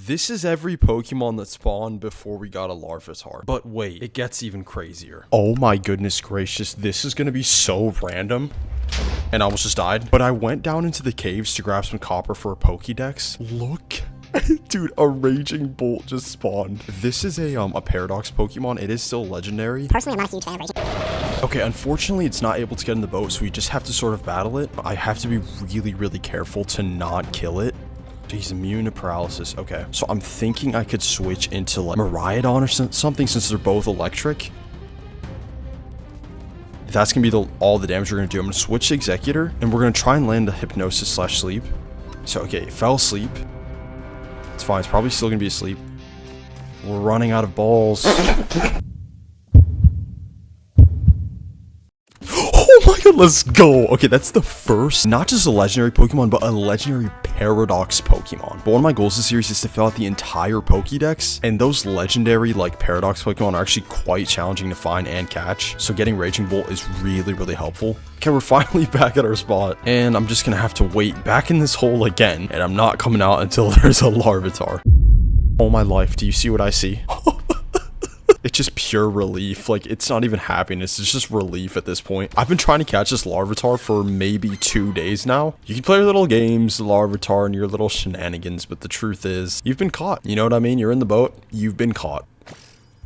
This is every Pokemon that spawned before we got a Larvitar. But wait, it gets even crazier. Oh my goodness gracious. This is gonna be so random. And I almost just died. But I went down into the caves to grab some copper for a Pokédex. Look. Dude, a Raging Bolt just spawned. This is a Paradox Pokemon. It is still legendary. Personally, I'm not a huge fan of Raging. Okay, unfortunately, it's not able to get in the boat, so we just have to sort of battle it. I have to be really, really careful to not kill it. He's immune to paralysis. Okay, so I'm thinking I could switch into like Miraidon or something since they're both electric. That's gonna be all the damage we're gonna do. I'm gonna switch to Executor, and we're gonna try and land the Hypnosis/Sleep. So, okay, it fell asleep. It's fine. It's probably still gonna be asleep. We're running out of balls. Oh my god! Let's go. Okay, that's the first, not just a legendary Pokemon, but a legendary Paradox Pokemon. But one of my goals this series is to fill out the entire Pokédex, and those legendary, like, Paradox Pokemon are actually quite challenging to find and catch, so getting Raging Bolt is really, really helpful. Okay, we're finally back at our spot, and I'm just gonna have to wait back in this hole again, and I'm not coming out until there's a Larvitar. Oh my life, do you see what I see? It's just pure relief. Like, it's not even happiness, it's just relief at this point. I've been trying to catch this Larvitar for maybe 2 days now. You can play your little games, Larvitar, and your little shenanigans, but the truth is, you've been caught. You know what I mean? You're in the boat, you've been caught.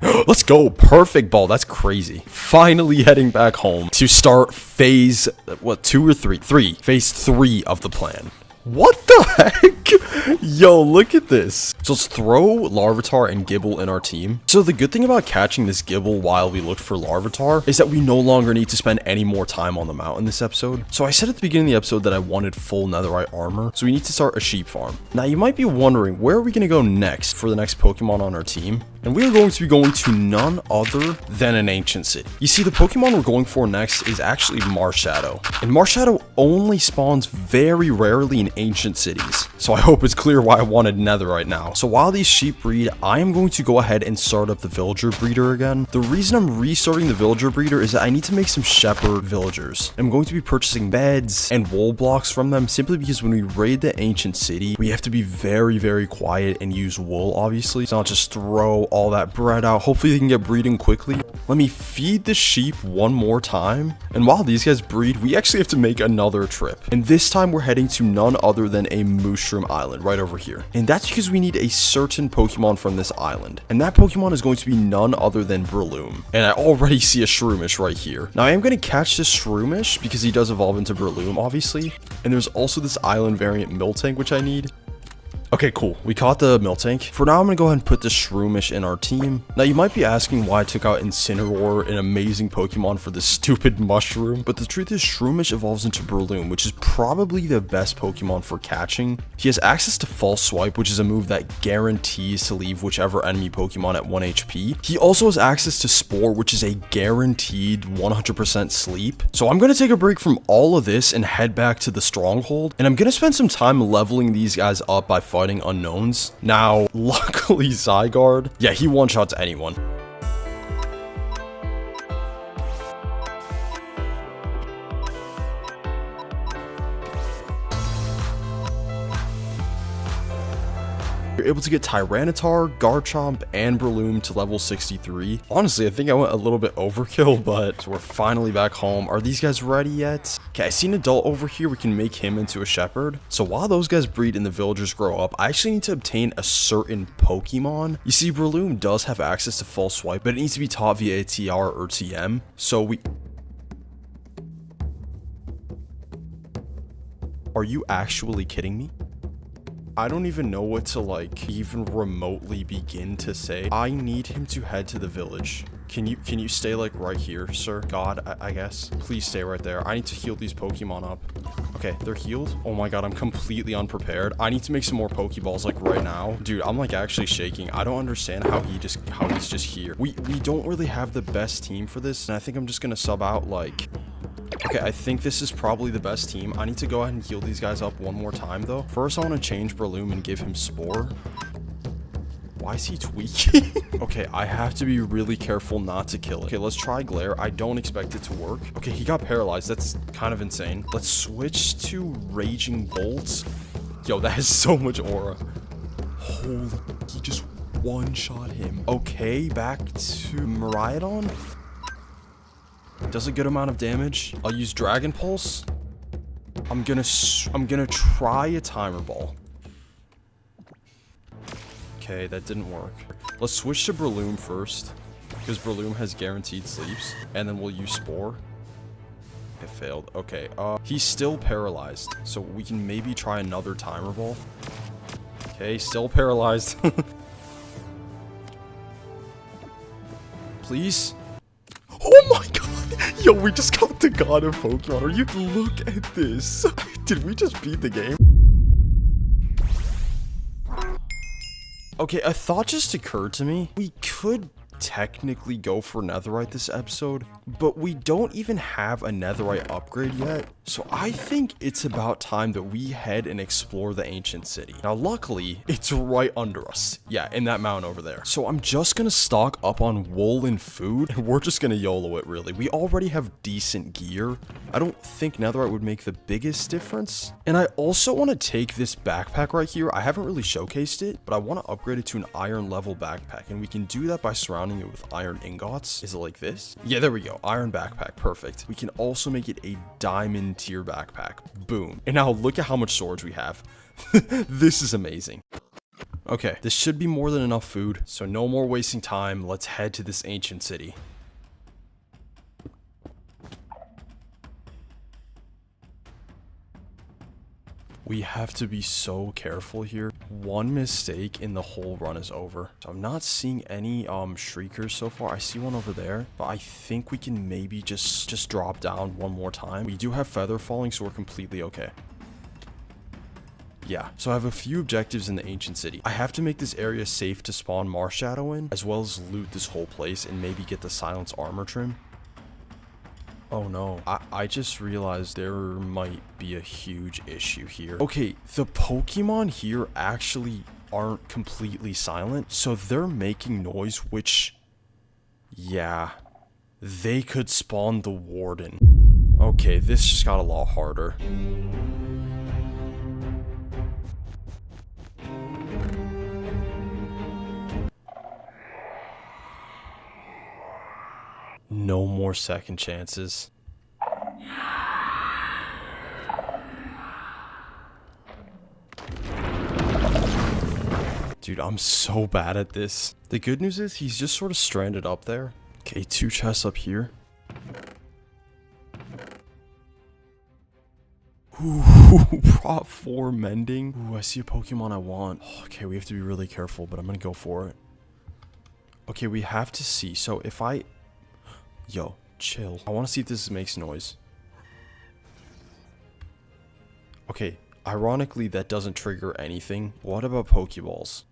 Let's go. Perfect ball. That's crazy. Finally heading back home to start phase, what, 2 or 3? 3. Phase 3 of the plan. What the heck? Yo, look at this. So let's throw Larvitar and Gible in our team. So the good thing about catching this Gible while we looked for Larvitar is that we no longer need to spend any more time on the mountain this episode. So I said at the beginning of the episode that I wanted full netherite armor, so we need to start a sheep farm. Now you might be wondering, where are we going to go next for the next Pokemon on our team? And we are going to be going to none other than an ancient city. You see, the Pokemon we're going for next is actually Marshadow. And Marshadow only spawns very rarely in ancient cities. So I hope it's clear why I wanted netherite now. So while these sheep breed, I am going to go ahead and start up the villager breeder again. The reason I'm restarting the villager breeder is that I need to make some shepherd villagers. I'm going to be purchasing beds and wool blocks from them simply because when we raid the ancient city, we have to be very, very quiet and use wool, obviously. So I'll just throw all that bread out. Hopefully they can get breeding quickly. Let me feed the sheep one more time. And while these guys breed, we actually have to make another trip. And this time we're heading to none other than a mushroom island right over here. And that's because we need a certain Pokemon from this island. And that Pokemon is going to be none other than Breloom. And I already see a Shroomish right here. Now I am going to catch this Shroomish because he does evolve into Breloom, obviously. And there's also this island variant Miltank, which I need. Okay, cool. We caught the Miltank. For now, I'm going to go ahead and put the Shroomish in our team. Now, you might be asking why I took out Incineroar, an amazing Pokemon, for this stupid mushroom. But the truth is, Shroomish evolves into Breloom, which is probably the best Pokemon for catching. He has access to False Swipe, which is a move that guarantees to leave whichever enemy Pokemon at 1 HP. He also has access to Spore, which is a guaranteed 100% sleep. So I'm going to take a break from all of this and head back to the stronghold. And I'm going to spend some time leveling these guys up by fighting unknowns. Now, luckily Zygarde, yeah, he one-shots anyone. You're able to get Tyranitar, Garchomp, and Breloom to level 63. Honestly, I think I went a little bit overkill, but we're finally back home. Are these guys ready yet? Okay, I see an adult over here. We can make him into a shepherd. So while those guys breed and the villagers grow up, I actually need to obtain a certain Pokemon. You see, Breloom does have access to False Swipe, but it needs to be taught via TR or TM. So we... Are you actually kidding me? I don't even know what to, like, even remotely begin to say. I need him to head to the village. Can you stay, like, right here, sir? God, I guess. Please stay right there. I need to heal these Pokemon up. Okay, they're healed. Oh my god, I'm completely unprepared. I need to make some more Pokeballs, like, right now. Dude, I'm, like, actually shaking. I don't understand how he's just here. We don't really have the best team for this, and I think I'm just gonna sub out, like... Okay, I think this is probably the best team. I need to go ahead and heal these guys up one more time, though. First, I want to change Breloom and give him Spore. Why is he tweaking? Okay, I have to be really careful not to kill it. Okay, let's try Glare. I don't expect it to work. Okay, he got paralyzed. That's kind of insane. Let's switch to Raging Bolts. Yo, that has so much aura. Holy, he just one-shot him. Okay, back to Miraidon. Does a good amount of damage. I'll use Dragon Pulse. I'm gonna try a Timer Ball. Okay, that didn't work. Let's switch to Breloom first, because Breloom has guaranteed sleeps, and then we'll use Spore. It failed. Okay, he's still paralyzed, so we can maybe try another Timer Ball. Okay, still paralyzed. Please. Oh my god! Yo, we just got the god of Pokemon. Are you... Look at this. Did we just beat the game? Okay, a thought just occurred to me. We could technically go for netherite this episode, but we don't even have a netherite upgrade yet. So I think it's about time that we head and explore the ancient city. Now, luckily, it's right under us. Yeah, in that mountain over there. So I'm just gonna stock up on wool and food, and we're just gonna YOLO it, really. We already have decent gear. I don't think netherite would make the biggest difference. And I also want to take this backpack right here. I haven't really showcased it, but I want to upgrade it to an iron level backpack, and we can do that by surrounding it with iron ingots. Is it like this? Yeah, there we go. Iron backpack. Perfect. We can also make it a diamond tier backpack. Boom. And now look at how much storage we have. This is amazing. Okay, this should be more than enough food, so no more wasting time. Let's head to this ancient city. We have to be so careful here. One mistake and the whole run is over. So I'm not seeing any shriekers so far. I see one over there, but I think we can maybe just drop down one more time. We do have feather falling, so we're completely okay. Yeah, so I have a few objectives in the ancient city. I have to make this area safe to spawn Marshadow in, as well as loot this whole place and maybe get the silence armor trim. Oh no, I just realized there might be a huge issue here. Okay, the Pokemon here actually aren't completely silent, so they're making noise, which, yeah, they could spawn the Warden. Okay, this just got a lot harder. No more second chances. Dude, I'm so bad at this. The good news is he's just sort of stranded up there. Okay, 2 chests up here. Ooh, Prop 4 mending. Ooh, I see a Pokemon I want. Okay, we have to be really careful, but I'm gonna go for it. Okay, we have to see. So if I... Yo, chill. I want to see if this makes noise. Okay, ironically, that doesn't trigger anything. What about Pokeballs?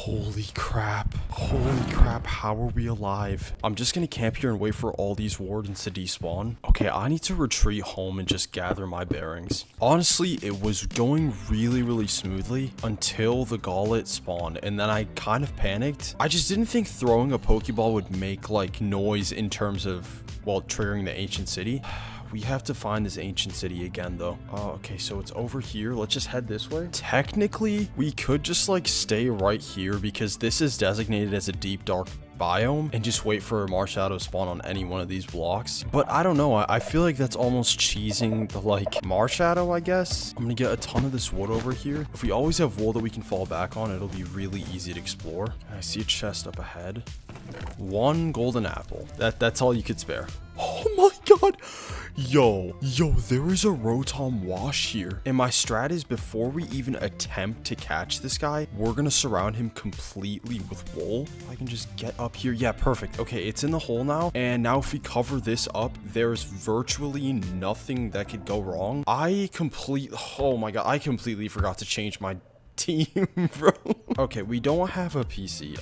Holy crap. Holy crap, how are we alive? I'm just gonna camp here and wait for all these wardens to despawn. Okay, I need to retreat home and just gather my bearings. Honestly, it was going really smoothly until the Gauntlet spawned, and then I kind of panicked. I just didn't think throwing a Pokeball would make, like, noise in terms of, well, triggering the ancient city. We have to find this ancient city again, though. Oh, okay, so it's over here. Let's just head this way. Technically, we could just, like, stay right here because this is designated as a deep dark biome and just wait for a Marshadow spawn on any one of these blocks. But I don't know. I feel like that's almost cheesing the, like, Marshadow, I guess. I'm gonna get a ton of this wood over here. If we always have wool that we can fall back on, it'll be really easy to explore. I see a chest up ahead. 1 golden apple. That's all you could spare. Oh my god. Yo, there is a Rotom wash here. And my strat is before we even attempt to catch this guy, we're gonna surround him completely with wool. If I can just get up here. Yeah, perfect. Okay, it's in the hole now. And now if we cover this up, there's virtually nothing that could go wrong. Oh my god, I completely forgot to change my team, bro. Okay, we don't have a PC.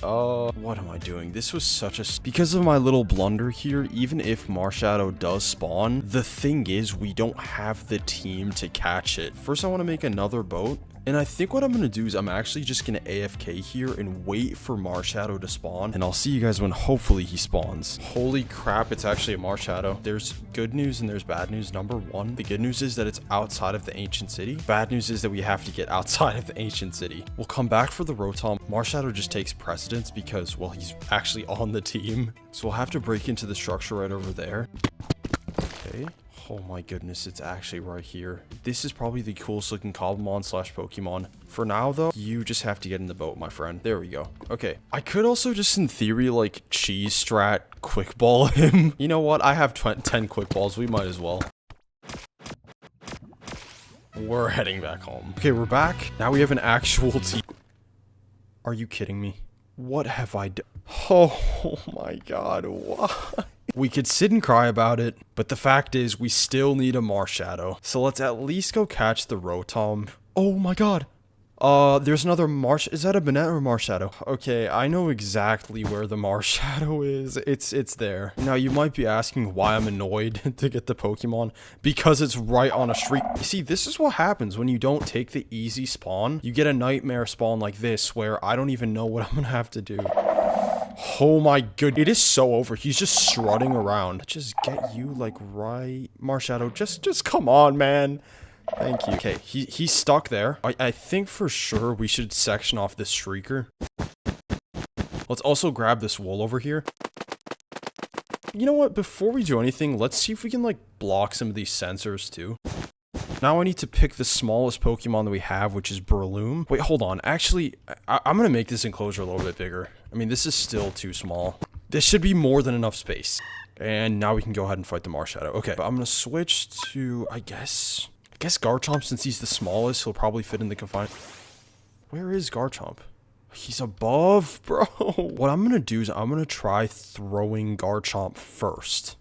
What am I doing? This was such a... Because of my little blunder here, even if Marshadow does spawn, the thing is we don't have the team to catch it. First, I want to make another boat. And I think what I'm going to do is I'm actually just going to AFK here and wait for Marshadow to spawn. And I'll see you guys when hopefully he spawns. Holy crap, it's actually a Marshadow. There's good news and there's bad news. Number one, the good news is that it's outside of the ancient city. Bad news is that we have to get outside of the ancient city. We'll come back for the Rotom. Marshadow just takes precedence because, well, he's actually on the team. So we'll have to break into the structure right over there. Okay. Oh my goodness, it's actually right here. This is probably the coolest looking Cobblemon slash Pokemon. For now though, you just have to get in the boat, my friend. There we go. Okay. I could also just in theory like cheese strat quick ball him. You know what? I have 10 quick balls. We might as well. We're heading back home. Okay, we're back. Now we have an actual team. Are you kidding me? What have I done? Oh my god, why? We could sit and cry about it, but the fact is we still need a Marshadow. So let's at least go catch the Rotom. Oh my god. There's another is that a Banette or a Marshadow? Okay, I know exactly where the Marshadow is. It's there. Now you might be asking why I'm annoyed to get the Pokemon. Because it's right on a street. You see, this is what happens when you don't take the easy spawn. You get a nightmare spawn like this where I don't even know what I'm gonna have to do. Oh my god, it is so over. He's just strutting around. Just get you like right, Marshadow. Just come on, man. Thank you. Okay, he's stuck there. I think for sure we should section off this streaker. Let's also grab this wool over here. You know what? Before we do anything, let's see if we can like block some of these sensors too. Now I need to pick the smallest Pokemon that we have, which is Breloom. Wait, hold on. Actually, I'm going to make this enclosure a little bit bigger. I mean, this is still too small. This should be more than enough space. And now we can go ahead and fight the Marshadow. Okay, but I'm going to switch to, I guess Garchomp, since he's the smallest, he'll probably fit in the confined. Where is Garchomp? He's above, bro. What I'm going to do is I'm going to try throwing Garchomp first.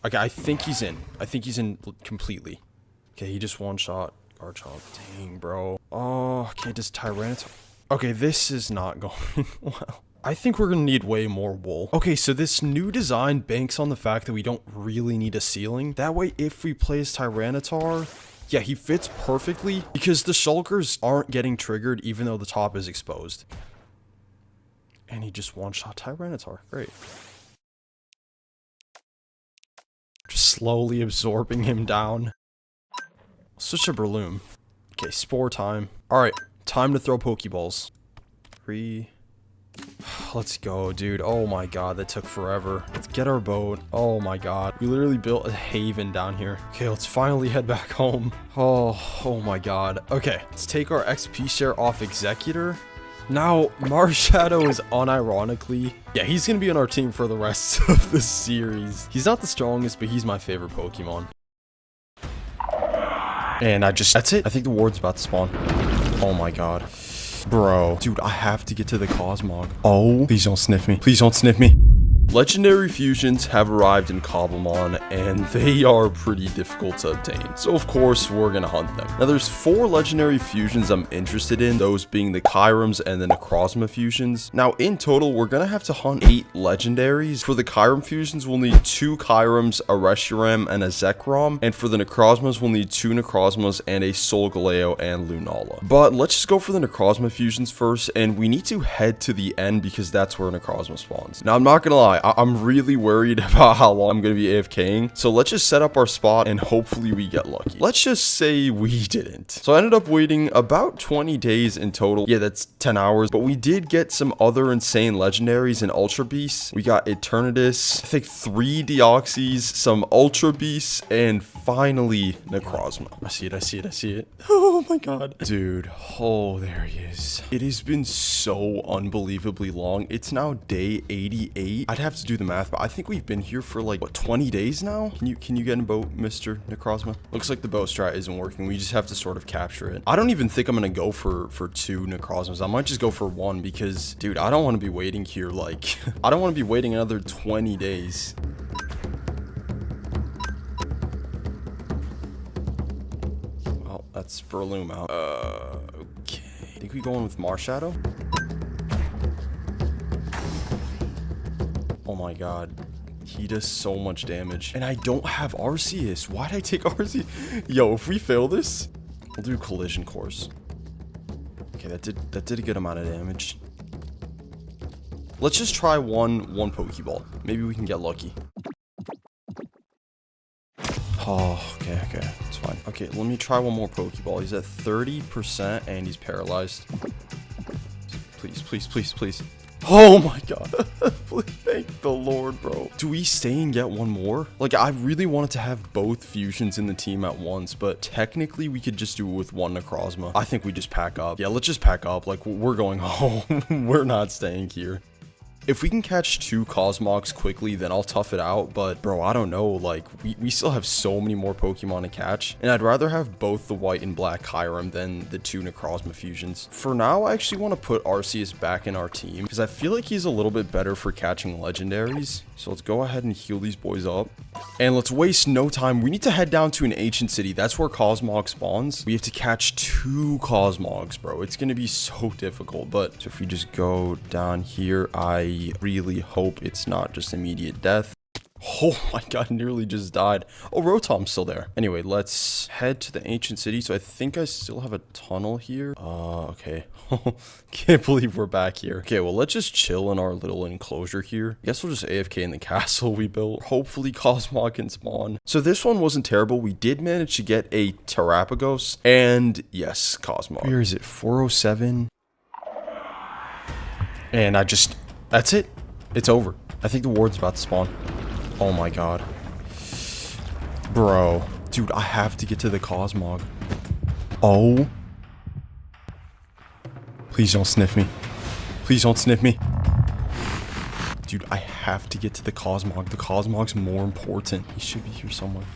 Okay, I think he's in. I think he's in completely. Okay, he just one-shot Garchomp. Dang, bro. Oh, okay, does Tyranitar... Okay, this is not going well. I think we're gonna need way more wool. Okay, so this new design banks on the fact that we don't really need a ceiling. That way, if we place Tyranitar... Yeah, he fits perfectly because the shulkers aren't getting triggered even though the top is exposed. And he just one-shot Tyranitar. Great. Just slowly absorbing him down. Switch to Breloom. Okay, spore time. Alright, time to throw Pokeballs. 3. Let's go, dude. Oh my god, that took forever. Let's get our boat. Oh my god. We literally built a haven down here. Okay, let's finally head back home. Oh my god. Okay, let's take our XP share off Executor. Now, Marshadow is unironically... Yeah, he's gonna be on our team for the rest of the series. He's not the strongest, but he's my favorite Pokemon. And that's it. I think the ward's about to spawn. Oh my god. Bro. Dude, I have to get to the Cosmog. Oh, please don't sniff me. Please don't sniff me. Legendary fusions have arrived in Cobblemon, and they are pretty difficult to obtain. So of course, we're gonna hunt them. Now there's 4 legendary fusions I'm interested in, those being the Kyurems and the Necrozma fusions. Now in total, we're gonna have to hunt 8 legendaries. For the Kyurem fusions, we'll need 2 Kyurems, a Reshiram, and a Zekrom. And for the Necrozmas, we'll need 2 Necrozmas and a Solgaleo and Lunala. But let's just go for the Necrozma fusions first, and we need to head to the end because that's where Necrozma spawns. Now I'm not gonna lie, I'm really worried about how long I'm going to be AFKing. So let's just set up our spot and hopefully we get lucky. Let's just say we didn't. So I ended up waiting about 20 days in total. Yeah, that's 10 hours. But we did get some other insane legendaries and Ultra Beasts. We got Eternatus, I think 3 Deoxys, some Ultra Beasts, and finally Necrozma. I see it. Oh my god. Dude, oh, there he is. It has been so unbelievably long. It's now day 88. I'd have to do the math, but I think we've been here for like, what, 20 days now? Can you get in a boat, Mr. Necrozma? Looks like the boat strat isn't working. We just have to sort of capture it. I don't even think I'm gonna go for 2 Necrozmas. I might just go for 1 because, dude, I don't want to be waiting here like... I don't want to be waiting another 20 days. Well, that's Breloom out. Okay. I think we go in with Marshadow? Oh my god, he does so much damage. And I don't have Arceus. Why'd I take Arceus? Yo, if we fail this, we'll do Collision Course. Okay, that did a good amount of damage. Let's just try one Pokeball. Maybe we can get lucky. Oh, okay, it's fine. Okay, let me try one more Pokeball. He's at 30% and he's paralyzed. Please. Oh my god. Please, thank the Lord, bro. Do we stay and get one more? Like, I really wanted to have both fusions in the team at once, but technically we could just do it with one Necrozma. I think we just pack up. Yeah, let's just pack up. Like, we're going home. We're not staying here. If we can catch 2 Cosmogs quickly, then I'll tough it out. But, bro, I don't know. Like, we still have so many more Pokemon to catch. And I'd rather have both the white and black Kyurem than the 2 Necrozma fusions. For now, I actually want to put Arceus back in our team, because I feel like he's a little bit better for catching legendaries. So let's go ahead and heal these boys up. And let's waste no time. We need to head down to an ancient city. That's where Cosmog spawns. We have to catch 2 Cosmogs, bro. It's going to be so difficult. But so if we just go down here, I really hope it's not just immediate death. Oh my god, nearly just died. Oh, Rotom's still there. Anyway, let's head to the ancient city. So I think I still have a tunnel here. Okay. Can't believe we're back here. Okay, well, let's just chill in our little enclosure here. I guess we'll just AFK in the castle we built. Hopefully Cosmog can spawn. So this one wasn't terrible. We did manage to get a Terrapagos. And yes, Cosmog. Where is it? 407. And that's it. It's over. I think the ward's about to spawn. Oh my god. Bro. Dude, I have to get to the Cosmog. Oh. Please don't sniff me. Please don't sniff me. Dude, I have to get to the Cosmog. The Cosmog's more important. He should be here somewhere.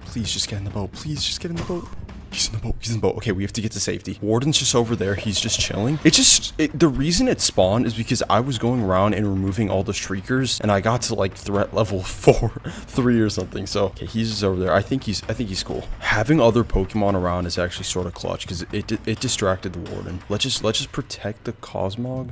Please just get in the boat. Please just get in the boat. He's in the boat. He's in the boat. Okay, we have to get to safety. Warden's just over there. He's just chilling. The reason it spawned is because I was going around and removing all the Shriekers, and I got to like threat level 3 or something. So, okay, he's just over there. I think he's cool. Having other Pokemon around is actually sort of clutch because it distracted the Warden. Let's just protect the Cosmog.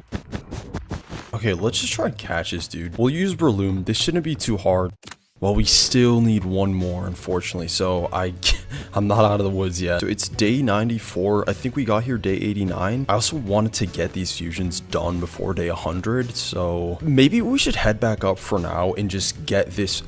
Okay, let's just try and catch this dude. We'll use Breloom. This shouldn't be too hard. Well, we still need one more, unfortunately, so I'm not out of the woods yet. So it's day 94. I think we got here day 89. I also wanted to get these fusions done before day 100, so maybe we should head back up for now and just get this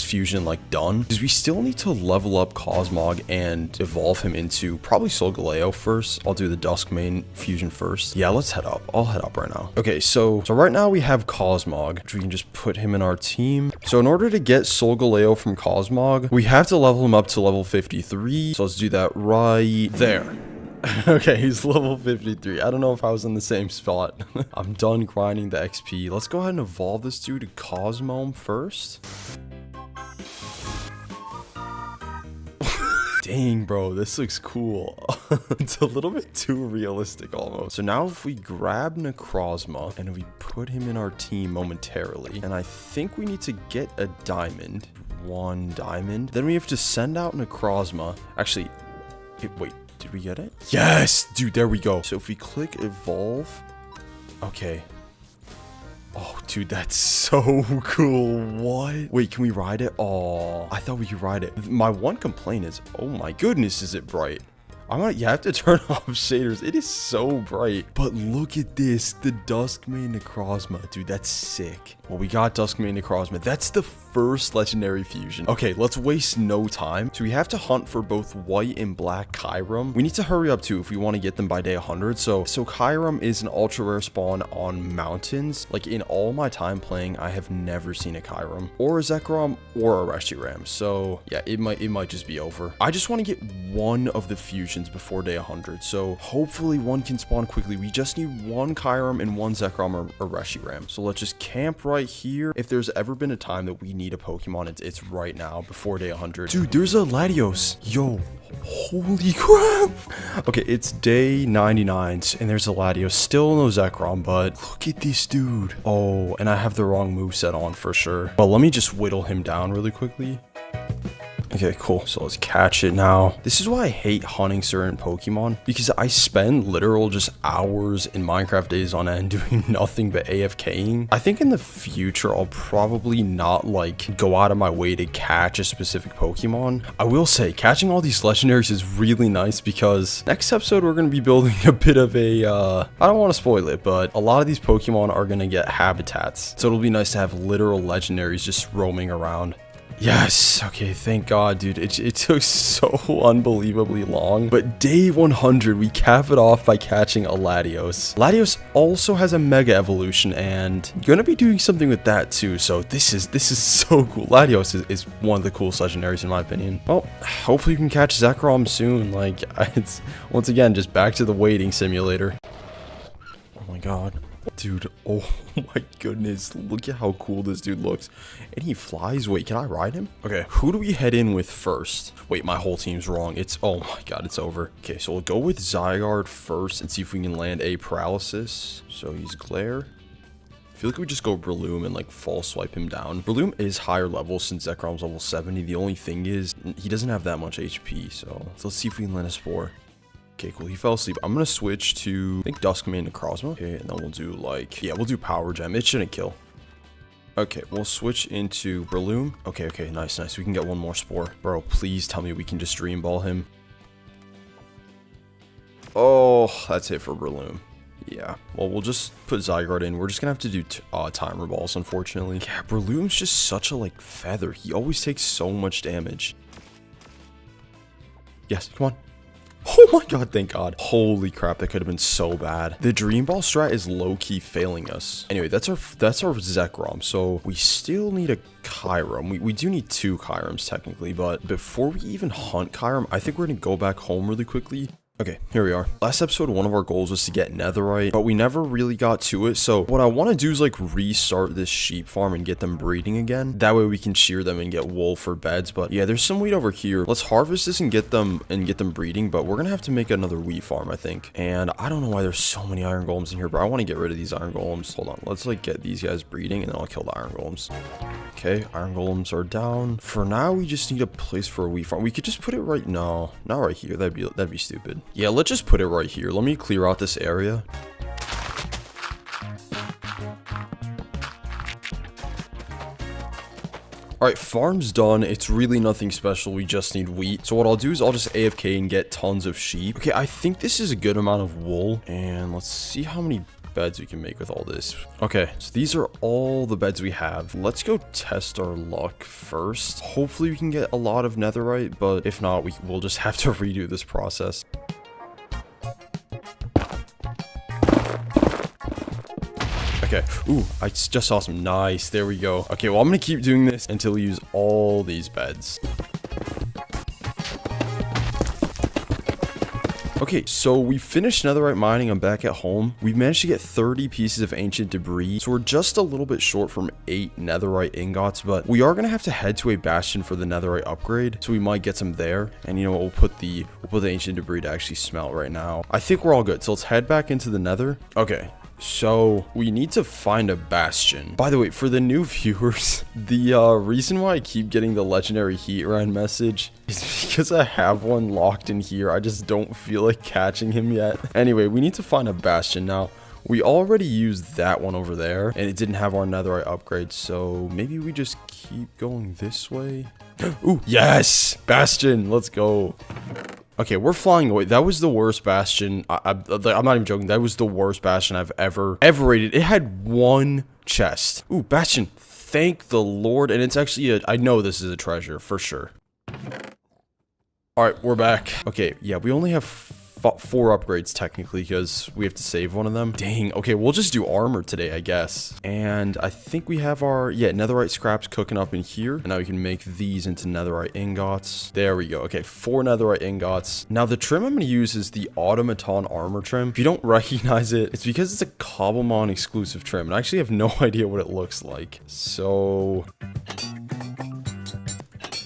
fusion like done, because we still need to level up Cosmog and evolve him into probably Solgaleo first. I'll do the Duskmane fusion first. Yeah, let's head up. I'll head up right now. Okay, so right now we have Cosmog, which we can just put him in our team. So in order to get Solgaleo from Cosmog, we have to level him up to level 53. So let's do that right there. Okay, he's level 53. I don't know if I was in the same spot. I'm done grinding the XP. Let's go ahead and evolve this dude to Cosmog first. Dang, bro, this looks cool. It's a little bit too realistic almost. So now if we grab Necrozma and we put him in our team momentarily, and I think we need to get a diamond. 1 diamond. Then we have to send out Necrozma. Actually, wait, did we get it? Yes, dude, there we go. So if we click evolve, okay. Oh, dude, that's so cool. What? Wait, can we ride it? Oh, I thought we could ride it. My one complaint is, oh my goodness, is it bright? You have to turn off shaders. It is so bright. But look at this. The Duskmane Necrozma. Dude, that's sick. Well, we got Duskmane Necrozma. That's the first legendary fusion. Okay, let's waste no time. So we have to hunt for both white and black Kyurem. We need to hurry up too if we want to get them by day 100. So Kyurem is an ultra rare spawn on mountains. Like in all my time playing, I have never seen a Kyurem or a Zekrom or a Reshiram. So yeah, it might just be over. I just want to get one of the fusions before day 100. So hopefully one can spawn quickly. We just need 1 Kyurem and 1 Zekrom or Reshiram. So let's just camp right here. If there's ever been a time that we need a Pokemon, it's right now before day 100. Dude, there's a Latios. Yo, holy crap. Okay, it's day 99 and there's a Latios. Still no Zekrom, but look at this dude. Oh, and I have the wrong moveset on for sure. Well, let me just whittle him down really quickly. Okay, cool. So let's catch it now. This is why I hate hunting certain Pokemon, because I spend literal just hours in Minecraft days on end doing nothing but AFKing. I think in the future, I'll probably not like go out of my way to catch a specific Pokemon. I will say catching all these legendaries is really nice because next episode, we're going to be building a bit of a, I don't want to spoil it, but a lot of these Pokemon are going to get habitats. So it'll be nice to have literal legendaries just roaming around. Yes. Okay. Thank God, dude. It took so unbelievably long. But day 100, we cap it off by catching a Latios. Latios also has a Mega Evolution, and gonna be doing something with that too. So this is so cool. Latios is one of the coolest legendaries in my opinion. Well, hopefully you can catch Zekrom soon. Like, it's once again just back to the waiting simulator. Oh my God. Dude, oh my goodness, look at how cool this dude looks. And he flies. Wait, can I ride him? Okay, who do we head in with first? Wait, my whole team's wrong. It's, oh my God, it's over. Okay, so we'll go with Zygarde first and see if we can land a paralysis. So he's Glare. I feel like we just go Breloom and like false swipe him down. Breloom is higher level since Zekrom's level 70. The only thing is he doesn't have that much HP. So let's see if we can land a Spore. Okay, cool. He fell asleep. I'm going to switch to, I think, Duskmane Necrozma. Okay, and then we'll do, like, yeah, we'll do Power Gem. It shouldn't kill. Okay, we'll switch into Breloom. Okay, okay, nice, nice. We can get one more Spore. Bro, please tell me we can just Dream Ball him. Oh, that's it for Breloom. Yeah, well, we'll just put Zygarde in. We're just going to have to do Timer Balls, unfortunately. Yeah, Breloom's just such a, like, feather. He always takes so much damage. Yes, come on. Oh my God, thank God. Holy crap, that could have been so bad. The Dream Ball strat is low-key failing us. Anyway, that's our Zekrom, so we still need a Kyurem. We do need 2 Kyurems technically, but before we even hunt Kyurem, I think we're gonna go back home really quickly. Okay, here we are. Last episode, one of our goals was to get Netherite, but we never really got to it. So what I want to do is like restart this sheep farm and get them breeding again. That way we can shear them and get wool for beds. But yeah, there's some wheat over here. Let's harvest this and get them breeding. But we're going to have to make another wheat farm, I think. And I don't know why there's so many iron golems in here, but I want to get rid of these iron golems. Hold on. Let's like get these guys breeding and then I'll kill the iron golems. Okay, iron golems are down. For now, we just need a place for a wheat farm. We could just put it right, no, not right here. That'd be stupid. Yeah, let's just put it right here. Let me clear out this area. Alright, farm's done. It's really nothing special. We just need wheat. So what I'll do is I'll just AFK and get tons of sheep. Okay, I think this is a good amount of wool. And let's see how many beds we can make with all this. Okay, so these are all the beds we have. Let's go test our luck first. Hopefully we can get a lot of netherite, but if not, we'll just have to redo this process. Okay, ooh, I just saw some. Nice, there we go. Okay, well, I'm gonna keep doing this until we use all these beds. Okay, so we finished netherite mining. I'm back at home. We managed to get 30 pieces of ancient debris, so we're just a little bit short from 8 netherite ingots, but we are gonna have to head to a bastion for the netherite upgrade, so we might get some there. And you know what, we'll put the ancient debris to actually smelt right now. I think we're all good, so let's head back into the nether. Okay, so we need to find a bastion. By the way, for the new viewers, the reason why I keep getting the legendary Heatran message is because I have one locked in here. I just don't feel like catching him yet. Anyway, we need to find a bastion. Now, we already used that one over there, and it didn't have our netherite upgrade, so maybe we just keep going this way. Ooh, yes! Bastion, let's go. Okay, we're flying away. That was the worst bastion. I'm not even joking. That was the worst bastion I've ever raided. It had 1 chest. Ooh, bastion. Thank the Lord. And it's actually I know this is a treasure for sure. All right, we're back. Okay, yeah, we only have 4 upgrades technically because we have to save one of them. Dang. Okay, we'll just do armor today, I guess. And I think we have our, yeah, netherite scraps cooking up in here. And now we can make these into netherite ingots. There we go. Okay, 4 netherite ingots. Now the trim I'm going to use is the automaton armor trim. If you don't recognize it, it's because it's a Cobblemon exclusive trim. And I actually have no idea what it looks like. So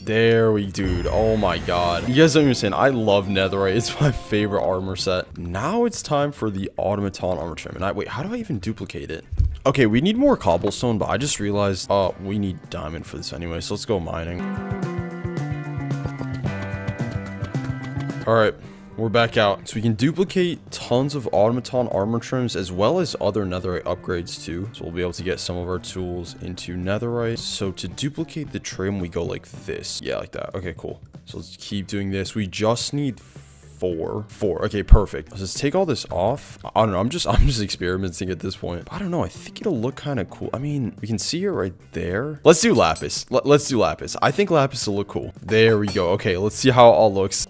there we, dude. Oh my God. You guys don't understand. I love netherite. It's my favorite armor set. Now it's time for the automaton armor trim. And wait, how do I even duplicate it? Okay, we need more cobblestone, but I just realized, we need diamond for this anyway. So let's go mining. All right. We're back out. So we can duplicate tons of automaton armor trims as well as other netherite upgrades too. So we'll be able to get some of our tools into netherite. So to duplicate the trim, we go like this. Yeah, like that. Okay, cool. So let's keep doing this. We just need four. Okay, perfect. Let's just take all this off. I don't know. I'm just experimenting at this point. I don't know. I think it'll look kind of cool. I mean, we can see it right there. Let's do lapis. Let's do lapis. I think lapis will look cool. There we go. Okay, let's see how it all looks.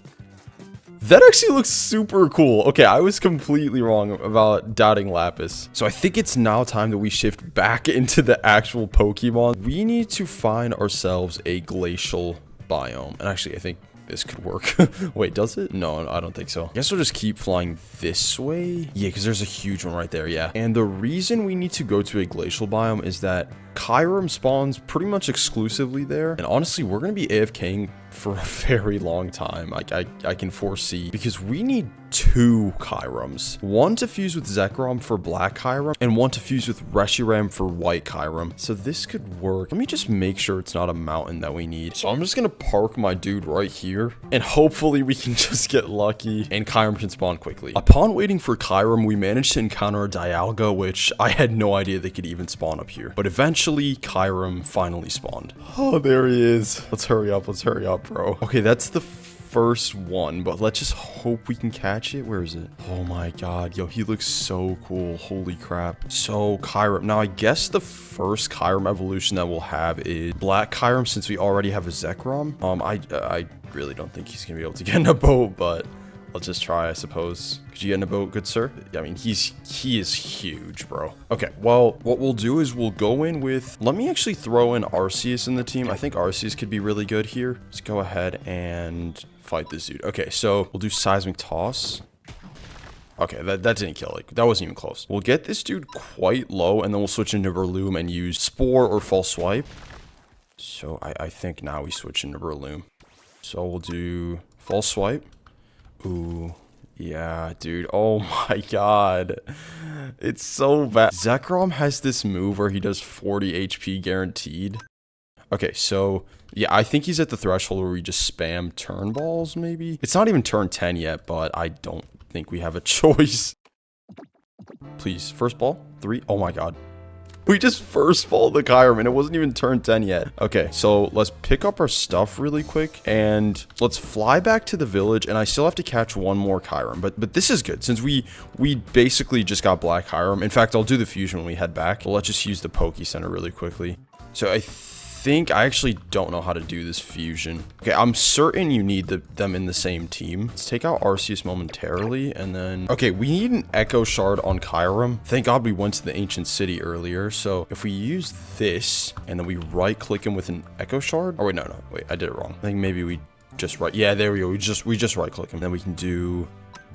That actually looks super cool. Okay, I was completely wrong about doubting lapis. So I think it's now time that we shift back into the actual Pokemon. We need to find ourselves a glacial biome. And actually, I think this could work. Wait, does it? No, I don't think so. I guess we'll just keep flying this way. Yeah, because there's a huge one right there. Yeah. And the reason we need to go to a glacial biome is that Kyurem spawns pretty much exclusively there. And honestly, we're going to be AFKing for a very long time. I can foresee, because we need 2 Kyurems. One to fuse with Zekrom for black Kyurem and one to fuse with Reshiram for white Kyurem. So this could work. Let me just make sure it's not a mountain that we need. So I'm just going to park my dude right here and hopefully we can just get lucky and Kyurem can spawn quickly. Upon waiting for Kyurem, we managed to encounter a Dialga, which I had no idea they could even spawn up here. But eventually Kyurem finally spawned. Oh, there he is. Let's hurry up, bro. Okay, that's the first one, but let's just hope we can catch it. Where is it? Oh my god, yo, he looks so cool. Holy crap. So Kyurem, now I guess the first Kyurem evolution that we'll have is black Kyurem, since we already have a Zekrom. I really don't think he's gonna be able to get in a boat, but let's just try, I suppose. Could you get in a boat, good sir? I mean, he is huge, bro. Okay, well, what we'll do is we'll go in with... Let me actually throw in Arceus in the team. I think Arceus could be really good here. Let's go ahead and fight this dude. Okay, so we'll do Seismic Toss. Okay, that didn't kill it. That wasn't even close. We'll get this dude quite low, and then we'll switch into Breloom and use Spore or False Swipe. So I think now we switch into Breloom. So we'll do False Swipe. Ooh, yeah, dude. Oh my god. It's so bad. Zekrom has this move where he does 40 HP guaranteed. Okay, so yeah, I think he's at the threshold where we just spam turn balls, maybe. It's not even turn 10 yet, but I don't think we have a choice. Please, first ball, 3. Oh my god. We just first balled the Kyurem and it wasn't even turn 10 yet. Okay, so let's pick up our stuff really quick and let's fly back to the village, and I still have to catch one more Kyurem, but this is good since we basically just got black Kyurem. In fact, I'll do the fusion when we head back, but let's just use the Poke Center really quickly. So I actually don't know how to do this fusion. Okay, I'm certain you need them in the same team. Let's take out Arceus momentarily, and then... Okay, we need an Echo Shard on Kyurem. Thank God we went to the Ancient City earlier. So if we use this, and then we right-click him with an Echo Shard... Oh, wait, no. Wait, I did it wrong. I think maybe we just right... Yeah, there we go. We just right-click him. Then we can do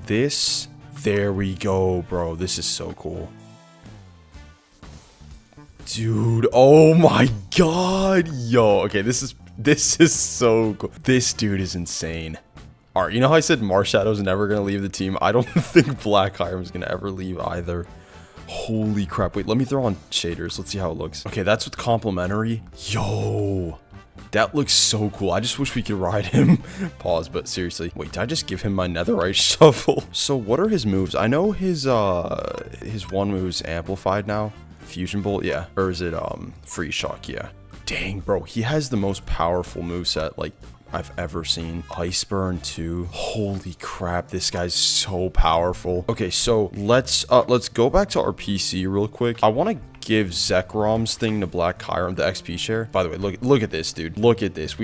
this. There we go, bro. This is so cool. Dude, oh my god, yo, okay, this is so cool. This dude is insane. All right, you know how I said Marshadow's never gonna leave the team? I don't think Black Kyurem is gonna ever leave either. Holy crap, wait, let me throw on shaders. Let's see how it looks. Okay, that's with complementary. Yo, that looks so cool. I just wish we could ride him. Pause, but seriously. Wait, did I just give him my netherite shovel? So what are his moves? I know his one move's amplified now. Fusion Bolt, yeah. Or is it Freeze Shock? Yeah. Dang, bro, he has the most powerful moveset like I've ever seen. Ice Burn too. Holy crap, this guy's so powerful. Okay, so let's go back to our PC real quick. I want to give Zekrom's thing to Black Kyurem, the XP share. By the way, look at this, dude. Look at this.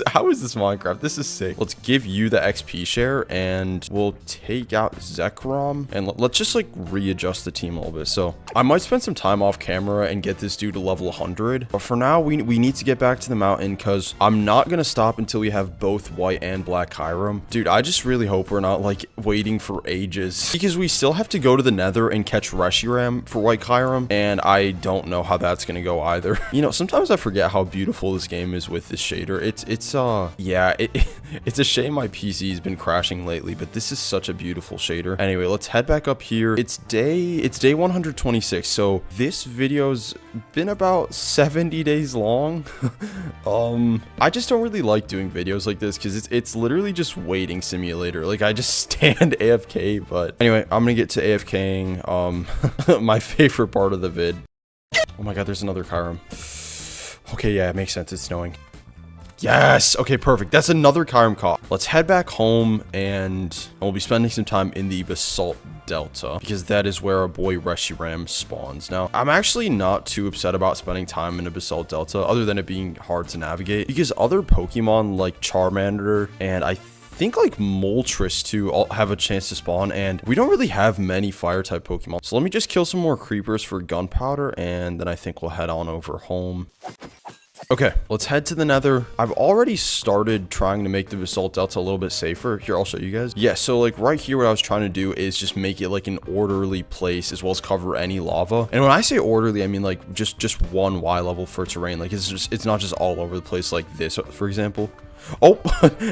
How is this Minecraft? This is sick. Let's give you the XP share and we'll take out Zekrom and let's just like readjust the team a little bit. So I might spend some time off camera and get this dude to level 100. But for now, we need to get back to the mountain because I'm not going to stop until we have both white and black Kyurem. Dude, I just really hope we're not like waiting for ages because we still have to go to the Nether and catch Reshiram for white Kyurem. And I don't know how that's gonna go either. You know, sometimes I forget how beautiful this game is with this shader. It's a shame my PC has been crashing lately, but this is such a beautiful shader. Anyway, let's head back up here. It's day 126. So this video's been about 70 days long. I just don't really like doing videos like this because it's literally just waiting simulator. Like, I just stand AFK. But anyway, I'm gonna get to AFKing. My favorite part of the vid. Oh my god, there's another Kyurem. Okay, yeah, it makes sense. It's snowing. Yes. Okay, perfect. That's another Kyurem caught. Let's head back home, and we'll be spending some time in the Basalt Delta because that is where our boy Reshiram spawns. Now, I'm actually not too upset about spending time in the Basalt Delta, other than it being hard to navigate, because other Pokemon like Charmander and I think like Moltres too all have a chance to spawn, and we don't really have many fire type Pokemon. So let me just kill some more creepers for gunpowder, and then I think we'll head on over home. Okay, let's head to the Nether. I've already started trying to make the Basalt Delta a little bit safer. Here, I'll show you guys. Yeah, so like right here, what I was trying to do is just make it like an orderly place as well as cover any lava. And when I say orderly, I mean like just one Y level for terrain. Like it's not just all over the place like this, for example. Oh,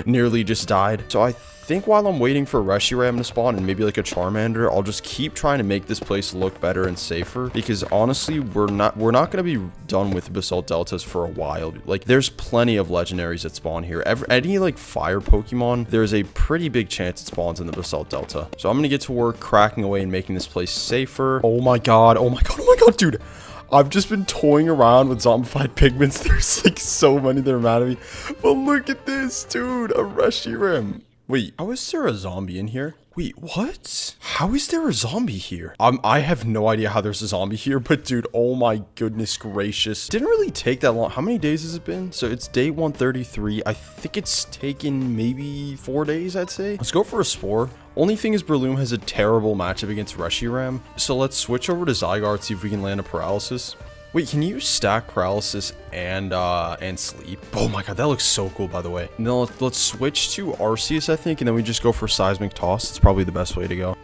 nearly just died. So I think while I'm waiting for Reshiram to spawn and maybe like a Charmander, I'll just keep trying to make this place look better and safer, because honestly, we're not going to be done with Basalt Deltas for a while. Like, there's plenty of legendaries that spawn here. Any like fire Pokemon, there's a pretty big chance it spawns in the Basalt Delta. So I'm going to get to work cracking away and making this place safer. Oh my god. Oh my god. Oh my god, dude. I've just been toying around with zombified pigments. There's like so many that are mad at me. But look at this, dude. A Reshiram. Wait, how is there a zombie in here? Wait, what? How is there a zombie here? I have no idea how there's a zombie here, but dude, oh my goodness gracious. Didn't really take that long. How many days has it been? So it's day 133. I think it's taken maybe 4 days, I'd say. Let's go for a Spore. Only thing is Breloom has a terrible matchup against Reshiram. So let's switch over to Zygarde, see if we can land a Paralysis. Wait, can you stack Paralysis and Sleep? Oh my god, that looks so cool, by the way. And then let's switch to Arceus, I think, and then we just go for Seismic Toss. It's probably the best way to go.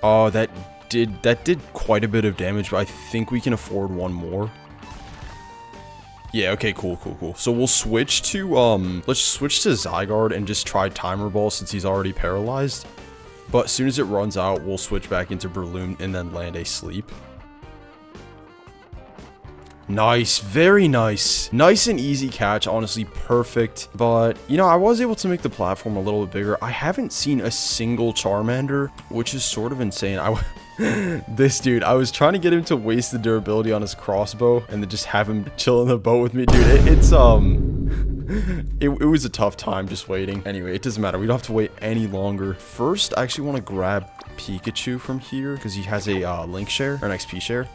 Oh, that did quite a bit of damage, but I think we can afford one more. Yeah, okay, cool. So we'll switch to, let's switch to Zygarde and just try Timer Ball since he's already paralyzed. But as soon as it runs out, we'll switch back into Breloom and then land a Sleep. Nice, very nice. Nice and easy catch, honestly, perfect. But, you know, I was able to make the platform a little bit bigger. I haven't seen a single Charmander, which is sort of insane. This dude, I was trying to get him to waste the durability on his crossbow and then just have him chill in the boat with me. Dude, it was a tough time just waiting. Anyway, it doesn't matter. We don't have to wait any longer. First, I actually want to grab Pikachu from here because he has a link share or an XP share.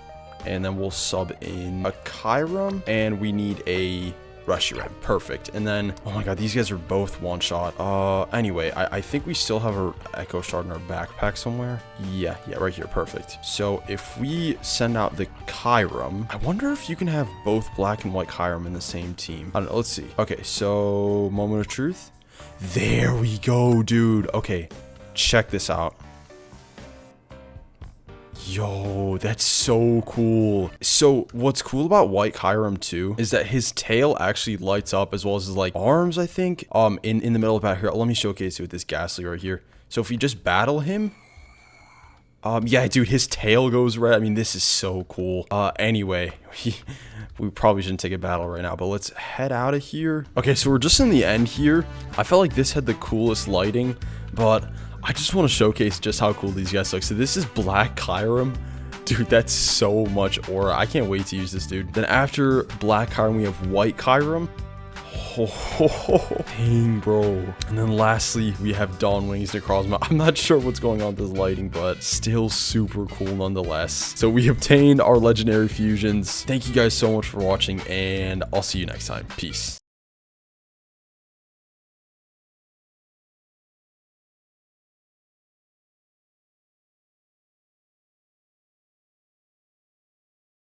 And then we'll sub in a Kyurem, and we need a Reshiram. Perfect. And then, oh my god, these guys are both one shot. Anyway, I think we still have our Echo Shard in our backpack somewhere. Yeah, right here. Perfect. So if we send out the Kyurem, I wonder if you can have both black and white Kyurem in the same team. I don't know. Let's see. Okay, so moment of truth. There we go, dude. Okay, check this out. Yo, that's so cool. So what's cool about white Kyurem too is that his tail actually lights up as well as his like arms, I think. In the middle of that here, let me showcase it with this Ghastly right here. So if you just battle him, yeah, dude, his tail goes red. I mean, this is so cool. Anyway, we probably shouldn't take a battle right now, but let's head out of here. Okay, so we're just in the end here. I felt like this had the coolest lighting, but I just want to showcase just how cool these guys look. So this is black Kyurem. Dude, that's so much aura. I can't wait to use this, dude. Then after black Kyurem, we have white Kyurem. Oh, dang, bro. And then lastly, we have Dawnwing's Necrozma. I'm not sure what's going on with this lighting, but still super cool nonetheless. So we obtained our legendary fusions. Thank you guys so much for watching, and I'll see you next time. Peace.